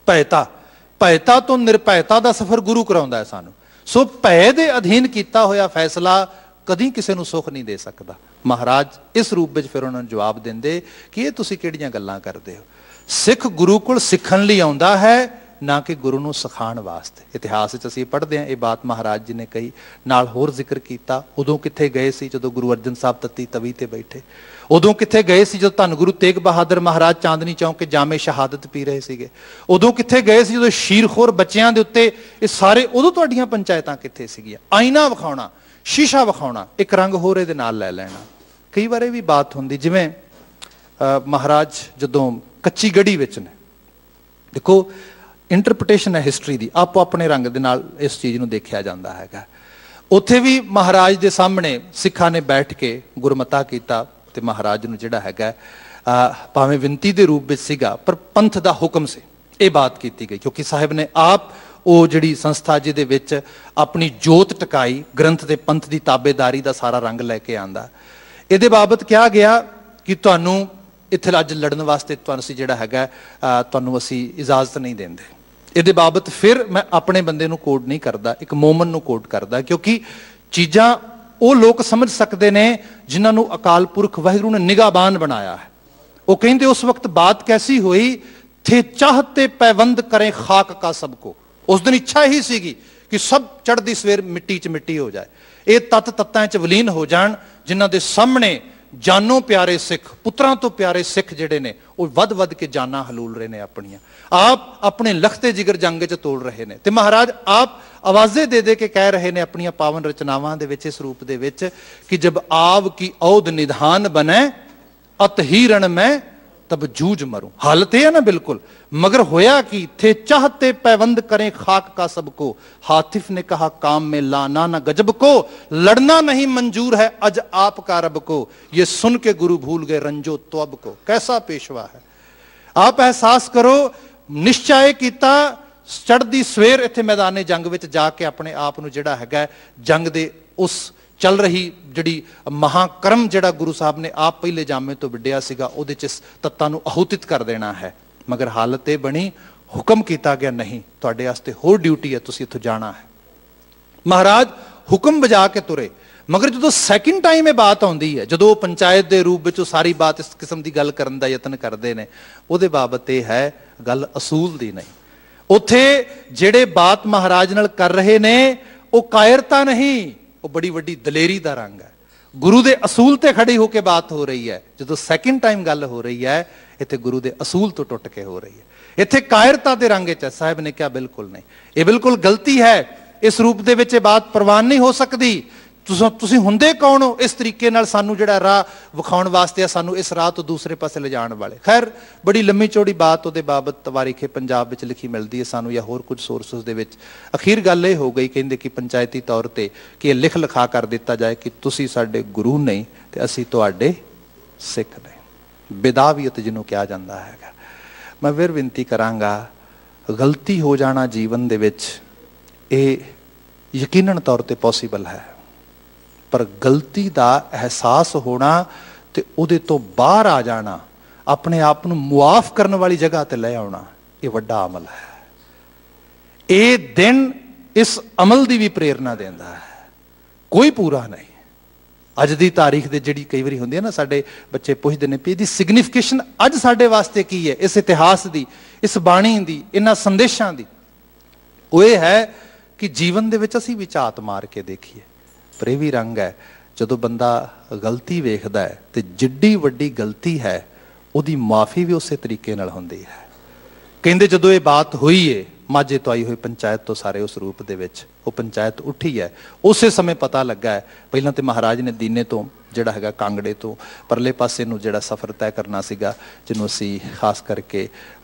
भयता। भयता तो निरभयता का सफर गुरु कराउंदा है सानू। सो भय दे अधीन किया होया फैसला कदी किसी नूं सुख नहीं दे सकता। महाराज इस रूप में फिर उन्होंने जवाब देंदे कि ये तुसीं किहड़ियां गल्लां करदे हो। सिख गुरु कोल सिखण लई आउंदा है, ना कि गुरु नूं सिखाउण वास्ते। इतिहास असीं पढ़दे हां, ये बात महाराज जी ने कही। नाल होर जिक्र कीता, उदों कित्थे गए सी जदों गुरु अर्जन साहब तत्ती तवी ते बैठे, उदों कित्थे गए सी जदों धन गुरु तेग बहादुर महाराज चांदनी चौक के जामे शहादत पी रहे सीगे, उदों कित्थे गए सी जदों शीरखोर बच्चियां दे उत्ते ये सारे, उदों तुहाडीआं पंचायतां कित्थे सीगीआं। आईना विखाउणा, शीशा विखाउणा, एक रंग होर इहदे नाल लै लैणा। कई बार भी बात हुंदी, जिवें महाराज जदों कच्ची गढ़ी विच ने, देखो इंटरप्रटेशन है हिस्टरी की, आपो अपने रंग दे नाल इस चीज़ नूं देखिया जांदा हैगा। उत्थे भी महाराज दे सामने सिखां ने बैठ के गुरमता कीता ते महाराज नूं जिहड़ा हैगा भावें विनती दे रूप विच सीगा पर पंथ दा हुक्म से ये बात की गई, क्योंकि साहिब ने आप वो जिहड़ी संस्था जिहदे विच अपनी जोत टकाई, ग्रंथ ते पंथ की ताबेदारी का सारा रंग लैके आंदा। इहदे बाबत कहा गया कि तुहानूं इत्थे अज लड़न वास्ते तुहानूं जिहड़ा हैगा तुहानूं असीं इजाजत नहीं देंदे। इहदे बाबत फिर मैं अपने बंदे नूं कोड नहीं करदा, एक मोमन नूं कोड करदा, क्योंकि चीज़ां वो लोग समझ सकते हैं जिन्हां नूं अकाल पुरख वाहिगुरू ने निगाहबान बनाया है। वो कहिंदे उस वक्त बात कैसी हुई, थे चाहते पैबंद करें खाक का सबको। उस दिन इच्छा ही सीगी कि सब चढ़दी सवेर मिट्टी च मिट्टी हो जाए, ये तत्त तत्तां च विलीन हो जाण, जिन्हां दे सामने जानो प्यारे सिख, पुत्रां तो प्यारे सिख जिहड़े ने वो वध वध के जाना हलूल रहे ने अपनियां, आप अपने लखते जिगर जंग च तोड़ रहे ने। ते महाराज आप आवाज़ें दे दे के कह रहे ने अपनियां पावन रचनावां दे विच इस रूप दे विच कि जब आव की औध निधान बने अत ही रण में तब जूझ मरूं। हालत है ना बिल्कुल, मगर होया कि थे चाहते पैबंद करें खाक का सबको, हातिफ ने कहा काम में लाना न गजब को, लड़ना नहीं मंजूर है अज आपका रब को, ये सुन के गुरु भूल गए रंजो तौब को। कैसा पेशवा है, आप एहसास करो, निश्चय कीता चढ़दी सवेर इत्थे मैदाने जंग विच जाके अपने आप नूं जिहड़ा हैगा जंग दे उस चल रही जिहड़ी महाकर्म जिहड़ा गुरु साहब ने आप पहले जामे तो विड्डिया सीगा उहदे च तत्तां नूं आहूतित कर देना है। मगर हालत ये बनी, हुक्म किया गया नहीं तुहाडे वास्ते होर ड्यूटी है, तुसीं इत्थों जाना है। महाराज हुक्म बजा के तुरे, मगर जो सैकेंड टाइम ये बात आउंदी है, जो पंचायत के रूप में सारी बात इस किस्म की गल करन दा यतन करते हैं, उहदे बाबत यह है गल असूल दी नहीं। उत्थे जिहड़े बात महाराज नाल कर रहे ने वो कायरता नहीं, वो बड़ी वड्डी दलेरी का रंग है। गुरु के असूल ते खड़ी होकर बात हो रही है। जो सैकेंड टाइम गल हो रही है इत्थे गुरु के असूल तो टुट के हो रही है। इत्थे कायरता के रंग च साहिब ने क्या बिल्कुल नहीं, ये बिल्कुल गलती है। इस रूप दे विच बात प्रवान नहीं हो सकती। तुसीं हुंदे कौन हो इस तरीके नाल सानू जिहड़ा राह विखाउण वास्ते सानू इस राह तो दूसरे पासे ले जाण वाले। खैर बड़ी लंबी चौड़ी बात उहदे बाबत तवारीखे पंजाब विच लिखी मिलती है सानू या होर कुछ सोर्सेस दे विच। अखीर गल ये हो गई, कहंदे कि पंचायती तौर ते कि लिख लिखा कर दिता जाए कि तुसीं साडे गुरु नहीं ते असीं तुहाडे सिख ने। बेदावियत जिन्हों कहा जाता है। मैं फिर विनती करांगा, गलती हो जाना जीवन दे विच ये यकीनन तौर ते पॉसीबल है, पर गलती का एहसास होना ते उहदे तो बाहर आ जाना, अपने आप नूं मुआफ करने वाली जगह ते ले आउणा, ये वड्डा अमल है। ये दिन इस अमल की भी प्रेरणा देंदा है, कोई पूरा नहीं। अज की तारीख दे जिहड़ी कई वारी हुंदी है ना, साडे बच्चे पुछदे ने भी इहदी सिग्निफिकेशन अज साडे वास्ते की है, इस इतिहास की, इस बाणी की, इन्हां संदेशां की। वो ये है कि जीवन दे विच असीं भी झात मार के देखीए। पर यह भी रंग है, जो बंदा गलती वेखदा है तो जिड्डी वड्डी गलती है उहदी माफ़ी भी उस तरीके नाल हुंदी है। कहंदे जदों ये बात हुई है माझे तो आई हुई पंचायत तो सारे उस रूप दे विच वो पंचायत उठी है, उस समय पता लगा है। पहलां तो महाराज ने दीने तो ਜਿਹੜਾ ਹੈਗਾ ਕਾਂਗੜੇ ਤੋਂ ਪਰਲੇ ਪਾਸੇ ਨੂੰ ਜਿਹੜਾ ਸਫ਼ਰ ਤੈਅ ਕਰਨਾ ਸੀਗਾ, ਜਿਹਨੂੰ ਅਸੀਂ ਖਾਸ ਕਰਕੇ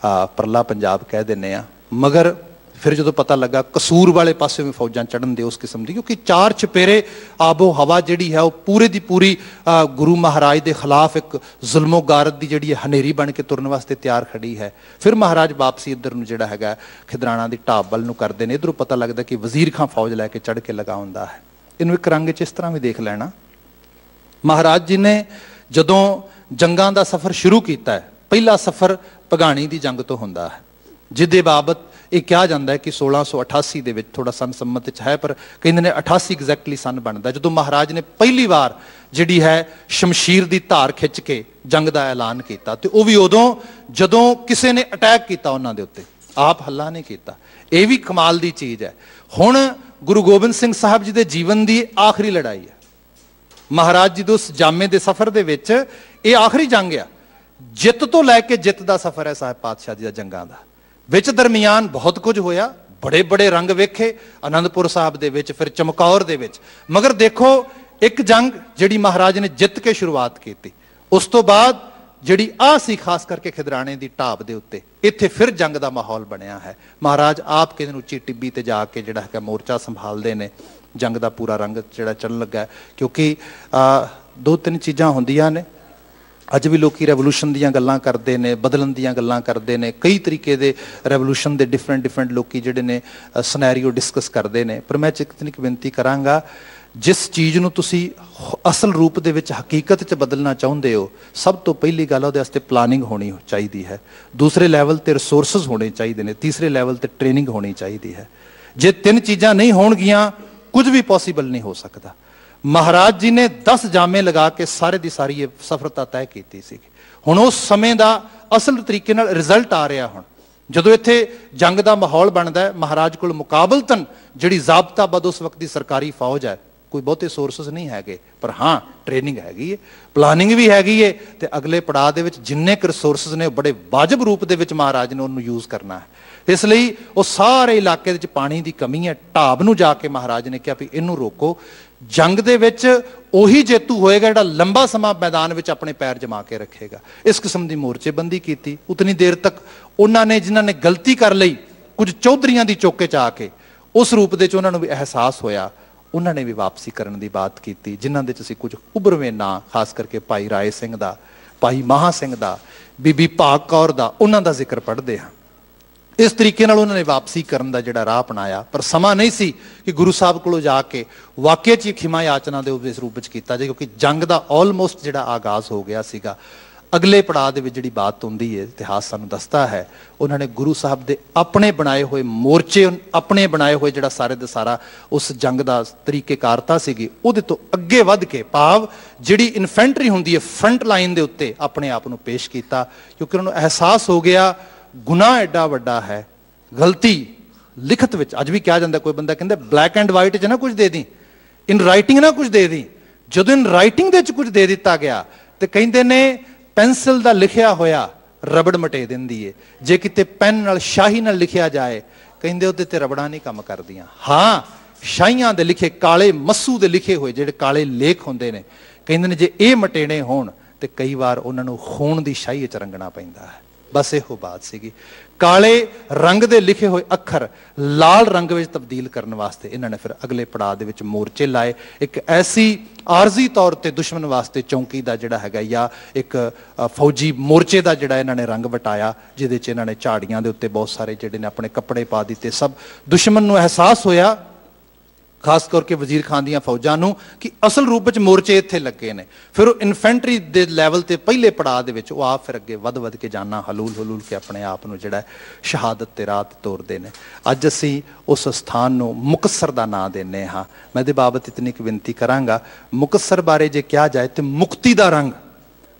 ਪਰਲਾ ਪੰਜਾਬ ਕਹਿ ਦਿੰਦੇ ਹਾਂ। ਮਗਰ ਫਿਰ ਜਦੋਂ ਪਤਾ ਲੱਗਾ ਕਸੂਰ ਵਾਲੇ ਪਾਸੇ ਵੀ ਫੌਜਾਂ ਚੜ੍ਹਨ ਦੇ ਉਸ ਕਿਸਮ ਦੀ, ਕਿਉਂਕਿ ਚਾਰ ਚਪੇਰੇ ਆਬੋ ਹਵਾ ਜਿਹੜੀ ਹੈ ਉਹ ਪੂਰੇ ਦੀ ਪੂਰੀ ਗੁਰੂ ਮਹਾਰਾਜ ਦੇ ਖਿਲਾਫ ਇੱਕ ਜ਼ੁਲਮੋ ਗਾਰਤ ਦੀ ਜਿਹੜੀ ਹਨੇਰੀ ਬਣ ਕੇ ਤੁਰਨ ਵਾਸਤੇ ਤਿਆਰ ਖੜੀ ਹੈ। ਫਿਰ ਮਹਾਰਾਜ ਵਾਪਸੀ ਇੱਧਰ ਨੂੰ ਜਿਹੜਾ ਹੈਗਾ ਖਿਦਰਾਣਾ ਦੀ ਢਾਬ ਵੱਲ ਨੂੰ ਕਰਦੇ ਨੇ। ਇੱਧਰੋਂ ਪਤਾ ਲੱਗਦਾ ਕਿ ਵਜ਼ੀਰ ਖਾਂ ਫੌਜ ਲੈ ਕੇ ਚੜ੍ਹ ਕੇ ਲਗਾ ਹੁੰਦਾ ਹੈ। ਇਹਨੂੰ ਇੱਕ ਰੰਗ 'ਚ ਇਸ ਤਰ੍ਹਾਂ ਵੀ ਦੇਖ ਲੈਣਾ, ਮਹਾਰਾਜ ਜੀ ਨੇ ਜਦੋਂ ਜੰਗਾਂ ਦਾ ਸਫ਼ਰ ਸ਼ੁਰੂ ਕੀਤਾ ਹੈ, ਪਹਿਲਾ ਸਫ਼ਰ ਭਗਾਣੀ ਦੀ ਜੰਗ ਤੋਂ ਹੁੰਦਾ ਹੈ, ਜਿਹਦੇ ਬਾਬਤ ਇਹ ਕਿਹਾ ਜਾਂਦਾ ਹੈ ਕਿ 1688 ਦੇ ਵਿੱਚ, ਥੋੜਾ ਸੰਨ ਸੰਮਤ 'ਚ ਹੈ ਪਰ ਕਹਿੰਦੇ ਨੇ 88 ਐਗਜ਼ੈਕਟਲੀ ਸੰਨ ਬਣਦਾ, ਜਦੋਂ ਮਹਾਰਾਜ ਨੇ ਪਹਿਲੀ ਵਾਰ ਜਿਹੜੀ ਹੈ ਸ਼ਮਸ਼ੀਰ ਦੀ ਧਾਰ ਖਿੱਚ ਕੇ ਜੰਗ ਦਾ ਐਲਾਨ ਕੀਤਾ। ਤੇ ਉਹ ਵੀ ਉਦੋਂ ਜਦੋਂ ਕਿਸੇ ਨੇ ਅਟੈਕ ਕੀਤਾ ਉਹਨਾਂ ਦੇ ਉੱਤੇ, ਆਪ ਹੱਲਾ ਨਹੀਂ ਕੀਤਾ। ਇਹ ਵੀ ਕਮਾਲ ਦੀ ਚੀਜ਼ ਹੈ। ਹੁਣ ਗੁਰੂ ਗੋਬਿੰਦ ਸਿੰਘ ਸਾਹਿਬ ਜੀ ਦੇ ਜੀਵਨ ਦੀ ਆਖਰੀ ਲੜਾਈ ਹੈ। ਮਹਾਰਾਜ ਜੀ ਦੇ ਉਸ ਜਾਮੇ ਦੇ ਸਫ਼ਰ ਦੇ ਵਿੱਚ ਇਹ ਆਖਰੀ ਜੰਗ ਆ, ਜਿੱਤ ਤੋਂ ਲੈ ਕੇ ਜਿੱਤ ਦਾ ਸਫ਼ਰ ਹੈ ਸਾਹਿਬ ਪਾਤਸ਼ਾਹ ਜੀ ਦਾ ਜੰਗਾਂ ਦਾ। ਵਿੱਚ ਦਰਮਿਆਨ ਬਹੁਤ ਕੁਝ ਹੋਇਆ, ਬੜੇ ਬੜੇ ਰੰਗ ਵੇਖੇ ਆਨੰਦਪੁਰ ਸਾਹਿਬ ਦੇ ਵਿੱਚ, ਫਿਰ ਚਮਕੌਰ ਦੇ ਵਿੱਚ। ਮਗਰ ਦੇਖੋ ਇੱਕ ਜੰਗ ਜਿਹੜੀ ਮਹਾਰਾਜ ਨੇ ਜਿੱਤ ਕੇ ਸ਼ੁਰੂਆਤ ਕੀਤੀ, ਉਸ ਤੋਂ ਬਾਅਦ ਜਿਹੜੀ ਆਹ ਸੀ ਖਾਸ ਕਰਕੇ ਖਿਦਰਾਣੇ ਦੀ ਢਾਬ ਦੇ ਉੱਤੇ, ਇੱਥੇ ਫਿਰ ਜੰਗ ਦਾ ਮਾਹੌਲ ਬਣਿਆ ਹੈ। ਮਹਾਰਾਜ ਆਪ ਕਹਿੰਦੇ ਉੱਚੀ ਟਿੱਬੀ ਤੇ ਜਾ ਕੇ ਜਿਹੜਾ ਹੈਗਾ ਮੋਰਚਾ ਸੰਭਾਲਦੇ ਨੇ। ਜੰਗ ਦਾ ਪੂਰਾ ਰੰਗ ਜਿਹੜਾ ਚੱਲਣ ਲੱਗਾ, ਕਿਉਂਕਿ ਦੋ ਤਿੰਨ ਚੀਜ਼ਾਂ ਹੁੰਦੀਆਂ ਨੇ। ਅੱਜ ਵੀ ਲੋਕੀ ਰੈਵੋਲੂਸ਼ਨ ਦੀਆਂ ਗੱਲਾਂ ਕਰਦੇ ਨੇ, ਬਦਲਣ ਦੀਆਂ ਗੱਲਾਂ ਕਰਦੇ ਨੇ, ਕਈ ਤਰੀਕੇ ਦੇ ਰੈਵੋਲੂਸ਼ਨ ਦੇ ਡਿਫਰੈਂਟ ਲੋਕੀ ਜਿਹੜੇ ਨੇ ਸਿਨੈਰੀਓ ਡਿਸਕਸ ਕਰਦੇ ਨੇ। ਪਰ ਮੈਂ ਇੱਕ ਬੇਨਤੀ ਕਰਾਂਗਾ, ਜਿਸ ਚੀਜ਼ ਨੂੰ ਤੁਸੀਂ ਅਸਲ ਰੂਪ ਦੇ ਵਿੱਚ ਹਕੀਕਤ 'ਚ ਬਦਲਣਾ ਚਾਹੁੰਦੇ ਹੋ, ਸਭ ਤੋਂ ਪਹਿਲੀ ਗੱਲ ਉਹਦੇ ਵਾਸਤੇ ਪਲਾਨਿੰਗ ਹੋਣੀ ਚਾਹੀਦੀ ਹੈ। ਦੂਸਰੇ ਲੈਵਲ ਤੇ ਰਿਸੋਰਸਿਸ ਹੋਣੇ ਚਾਹੀਦੇ ਨੇ। ਤੀਸਰੇ ਲੈਵਲ ਤੇ ਟ੍ਰੇਨਿੰਗ ਹੋਣੀ ਚਾਹੀਦੀ ਹੈ। ਜੇ ਤਿੰਨ ਚੀਜ਼ਾਂ ਨਹੀਂ ਹੋਣਗੀਆਂ, ਕੁਝ ਵੀ ਪੋਸੀਬਲ ਨਹੀਂ ਹੋ ਸਕਦਾ। ਮਹਾਰਾਜ ਜੀ ਨੇ 10 ਜਾਮੇ ਲਗਾ ਕੇ ਸਾਰੇ ਦੀ ਸਾਰੀ ਇਹ ਸਫਲਤਾ ਤੈਅ ਕੀਤੀ ਸੀ। ਹੁਣ ਉਸ ਸਮੇਂ ਦਾ ਅਸਲ ਤਰੀਕੇ ਨਾਲ ਰਿਜ਼ਲਟ ਆ ਰਿਹਾ। ਹੁਣ ਜਦੋਂ ਇੱਥੇ ਜੰਗ ਦਾ ਮਾਹੌਲ ਬਣਦਾ ਹੈ, ਮਹਾਰਾਜ ਕੋਲ ਮੁਕਾਬਲਤਨ ਜਿਹੜੀ ਜ਼ਾਬਤਾਬਦ ਉਸ ਵਕਤ ਦੀ ਸਰਕਾਰੀ ਫੌਜ ਹੈ, ਕੋਈ ਬਹੁਤੇ ਸੋਰਸਸ ਨਹੀਂ ਹੈਗੇ, ਪਰ ਹਾਂ ਟ੍ਰੇਨਿੰਗ ਹੈਗੀ ਹੈ, ਪਲਾਨਿੰਗ ਵੀ ਹੈਗੀ ਹੈ, ਤੇ ਅਗਲੇ ਪੜਾਅ ਦੇ ਵਿੱਚ ਜਿੰਨੇ ਕੁ ਰਿਸੋਰਸਸ ਨੇ ਉਹ ਬੜੇ ਵਾਜਬ ਰੂਪ ਦੇ ਵਿੱਚ ਮਹਾਰਾਜ ਨੇ ਉਹਨੂੰ ਯੂਜ਼ ਕਰਨਾ ਹੈ। ਇਸ ਲਈ ਉਹ ਸਾਰੇ ਇਲਾਕੇ ਵਿੱਚ ਪਾਣੀ ਦੀ ਕਮੀ ਹੈ, ਢਾਬ ਨੂੰ ਜਾ ਕੇ ਮਹਾਰਾਜ ਨੇ ਕਿਹਾ ਵੀ ਇਹਨੂੰ ਰੋਕੋ। ਜੰਗ ਦੇ ਵਿੱਚ ਉਹੀ ਜੇਤੂ ਹੋਏਗਾ ਜਿਹੜਾ ਲੰਬਾ ਸਮਾਂ ਮੈਦਾਨ ਵਿੱਚ ਆਪਣੇ ਪੈਰ ਜਮਾ ਕੇ ਰੱਖੇਗਾ। ਇਸ ਕਿਸਮ ਦੀ ਮੋਰਚੇਬੰਦੀ ਕੀਤੀ। ਉਤਨੀ ਦੇਰ ਤੱਕ ਉਹਨਾਂ ਨੇ, ਜਿਨ੍ਹਾਂ ਨੇ ਗਲਤੀ ਕਰ ਲਈ ਕੁਝ ਚੌਧਰੀਆਂ ਦੀ ਚੌਕੇ 'ਚ ਆ ਕੇ, ਉਸ ਰੂਪ ਦੇ 'ਚ ਉਹਨਾਂ ਨੂੰ ਵੀ ਅਹਿਸਾਸ ਹੋਇਆ, ਉਹਨਾਂ ਨੇ ਵੀ ਵਾਪਸੀ ਕਰਨ ਦੀ ਬਾਤ ਕੀਤੀ, ਜਿਨ੍ਹਾਂ ਦੇ 'ਚ ਅਸੀਂ ਕੁਝ ਉਭਰਵੇਂ ਨਾਂ, ਖਾਸ ਕਰਕੇ ਭਾਈ ਰਾਏ ਸਿੰਘ ਦਾ, ਭਾਈ ਮਹਾ ਸਿੰਘ ਦਾ, ਬੀਬੀ ਭਾਗ ਕੌਰ ਦਾ, ਉਹਨਾਂ ਦਾ ਜ਼ਿਕਰ ਪੜ੍ਹਦੇ ਹਾਂ। ਇਸ ਤਰੀਕੇ ਨਾਲ ਉਹਨਾਂ ਨੇ ਵਾਪਸੀ ਕਰਨ ਦਾ ਜਿਹੜਾ ਰਾਹ ਅਪਣਾਇਆ। ਪਰ ਸਮਾਂ ਨਹੀਂ ਸੀ ਕਿ ਗੁਰੂ ਸਾਹਿਬ ਕੋਲੋਂ ਜਾ ਕੇ ਵਾਕਿਆ 'ਚ ਖਿਮਾ ਯਾਚਨਾ ਦੇ ਉਸ ਰੂਪ ਵਿੱਚ ਕੀਤਾ ਜਾਏ, ਕਿਉਂਕਿ ਜੰਗ ਦਾ ਆਲਮੋਸਟ ਜਿਹੜਾ ਆਗਾਜ਼ ਹੋ ਗਿਆ ਸੀਗਾ। ਅਗਲੇ ਪੜਾਅ ਦੇ ਵਿੱਚ ਜਿਹੜੀ ਬਾਤ ਹੁੰਦੀ ਹੈ, ਇਤਿਹਾਸ ਸਾਨੂੰ ਦੱਸਦਾ ਹੈ, ਉਹਨਾਂ ਨੇ ਗੁਰੂ ਸਾਹਿਬ ਦੇ ਆਪਣੇ ਬਣਾਏ ਹੋਏ ਮੋਰਚੇ, ਆਪਣੇ ਬਣਾਏ ਹੋਏ ਜਿਹੜਾ ਸਾਰੇ ਦਾ ਸਾਰਾ ਉਸ ਜੰਗ ਦਾ ਤਰੀਕੇਕਾਰਤਾ ਸੀਗੀ, ਉਹਦੇ ਤੋਂ ਅੱਗੇ ਵੱਧ ਕੇ, ਭਾਵ ਜਿਹੜੀ ਇਨਫੈਂਟਰੀ ਹੁੰਦੀ ਹੈ ਫਰੰਟ ਲਾਈਨ ਦੇ ਉੱਤੇ, ਆਪਣੇ ਆਪ ਨੂੰ ਪੇਸ਼ ਕੀਤਾ। ਕਿਉਂਕਿ ਉਹਨਾਂ ਨੂੰ ਅਹਿਸਾਸ ਹੋ ਗਿਆ ਗੁਨਾਹ ਐਡਾ ਵੱਡਾ ਹੈ, ਗਲਤੀ ਲਿਖਤ ਵਿੱਚ। ਅੱਜ ਵੀ ਕਿਹਾ ਜਾਂਦਾ, ਕੋਈ ਬੰਦਾ ਕਹਿੰਦਾ ਬਲੈਕ ਐਂਡ ਵਾਈਟ 'ਚ ਨਾ ਕੁਝ ਦੇ ਦੀ, ਇਨ ਰਾਈਟਿੰਗ ਨਾ ਕੁਝ ਦੇ ਦੀ। ਜਦੋਂ ਇਨ ਰਾਈਟਿੰਗ ਦੇ 'ਚ ਕੁਝ ਦੇ ਦਿੱਤਾ ਗਿਆ ਤੇ ਕਹਿੰਦੇ ਨੇ ਪੈਨਸਿਲ ਦਾ ਲਿਖਿਆ ਹੋਇਆ ਰਬੜ ਮਟੇ ਦਿੰਦੀ ਏ। ਜੇ ਕਿਤੇ ਪੈਨ ਨਾਲ ਸ਼ਾਹੀ ਨਾਲ ਲਿਖਿਆ ਜਾਏ, ਕਹਿੰਦੇ ਉਹਦੇ ਤੇ ਰਬੜਾਂ ਨਹੀਂ ਕੰਮ ਕਰਦੀਆਂ। ਹਾਂ, ਸ਼ਾਹੀਆਂ ਦੇ ਲਿਖੇ, ਕਾਲੇ ਮੱਸੂ ਦੇ ਲਿਖੇ ਹੋਏ ਜਿਹੜੇ ਕਾਲੇ ਲੇਖ ਹੁੰਦੇ ਨੇ, ਕਹਿੰਦੇ ਨੇ ਜੇ ਇਹ ਮਟੇਣੇ ਹੋਣ ਤੇ ਕਈ ਵਾਰ ਉਹਨਾਂ ਨੂੰ ਖੂਨ ਦੀ ਸ਼ਾਹੀ 'ਚ ਰੰਗਣਾ ਪੈਂਦਾ ਹੈ। ਬਸ ਇਹੋ ਬਾਤ ਸੀਗੀ। ਕਾਲੇ ਰੰਗ ਦੇ ਲਿਖੇ ਹੋਏ ਅੱਖਰ ਲਾਲ ਰੰਗ ਵਿੱਚ ਤਬਦੀਲ ਕਰਨ ਵਾਸਤੇ ਇਹਨਾਂ ਨੇ ਫਿਰ ਅਗਲੇ ਪੜਾਅ ਦੇ ਵਿੱਚ ਮੋਰਚੇ ਲਾਏ। ਇੱਕ ਐਸੀ ਆਰਜ਼ੀ ਤੌਰ ਤੇ ਦੁਸ਼ਮਣ ਵਾਸਤੇ ਚੌਂਕੀ ਦਾ ਜਿਹੜਾ ਹੈਗਾ, ਜਾਂ ਇੱਕ ਫੌਜੀ ਮੋਰਚੇ ਦਾ ਜਿਹੜਾ ਇਹਨਾਂ ਨੇ ਰੰਗ ਵਟਾਇਆ, ਜਿਹਦੇ 'ਚ ਇਹਨਾਂ ਨੇ ਝਾੜੀਆਂ ਦੇ ਉੱਤੇ ਬਹੁਤ ਸਾਰੇ ਜਿਹੜੇ ਨੇ ਆਪਣੇ ਕੱਪੜੇ ਪਾ ਦਿੱਤੇ। ਸਭ ਦੁਸ਼ਮਣ ਨੂੰ ਅਹਿਸਾਸ ਹੋਇਆ, ਖਾਸ ਕਰਕੇ ਵਜ਼ੀਰ ਖਾਨ ਦੀਆਂ ਫੌਜਾਂ ਨੂੰ, ਕਿ ਅਸਲ ਰੂਪ ਵਿੱਚ ਮੋਰਚੇ ਇੱਥੇ ਲੱਗੇ ਨੇ। ਫਿਰ ਉਹ ਇਨਫੈਂਟਰੀ ਦੇ ਲੈਵਲ ਤੇ ਪਹਿਲੇ ਪੜਾਅ ਦੇ ਵਿੱਚ ਉਹ ਆਪ ਫਿਰ ਅੱਗੇ ਵੱਧ ਕੇ ਜਾਨਾਂ ਹਲੂਲ ਕੇ ਆਪਣੇ ਆਪ ਨੂੰ ਜਿਹੜਾ ਸ਼ਹਾਦਤ ਤੇ ਰਾਹ ਤੋਰਦੇ ਨੇ। ਅੱਜ ਅਸੀਂ ਉਸ ਸਥਾਨ ਨੂੰ ਮੁਕਤਸਰ ਦਾ ਨਾਂ ਦਿੰਦੇ ਹਾਂ। ਮੈਂ ਇਹਦੇ ਬਾਬਤ ਇਤਨੀ ਇੱਕ ਬੇਨਤੀ ਕਰਾਂਗਾ, ਮੁਕਤਸਰ ਬਾਰੇ ਜੇ ਕਿਹਾ ਜਾਏ ਤੇ ਮੁਕਤੀ ਦਾ ਰੰਗ,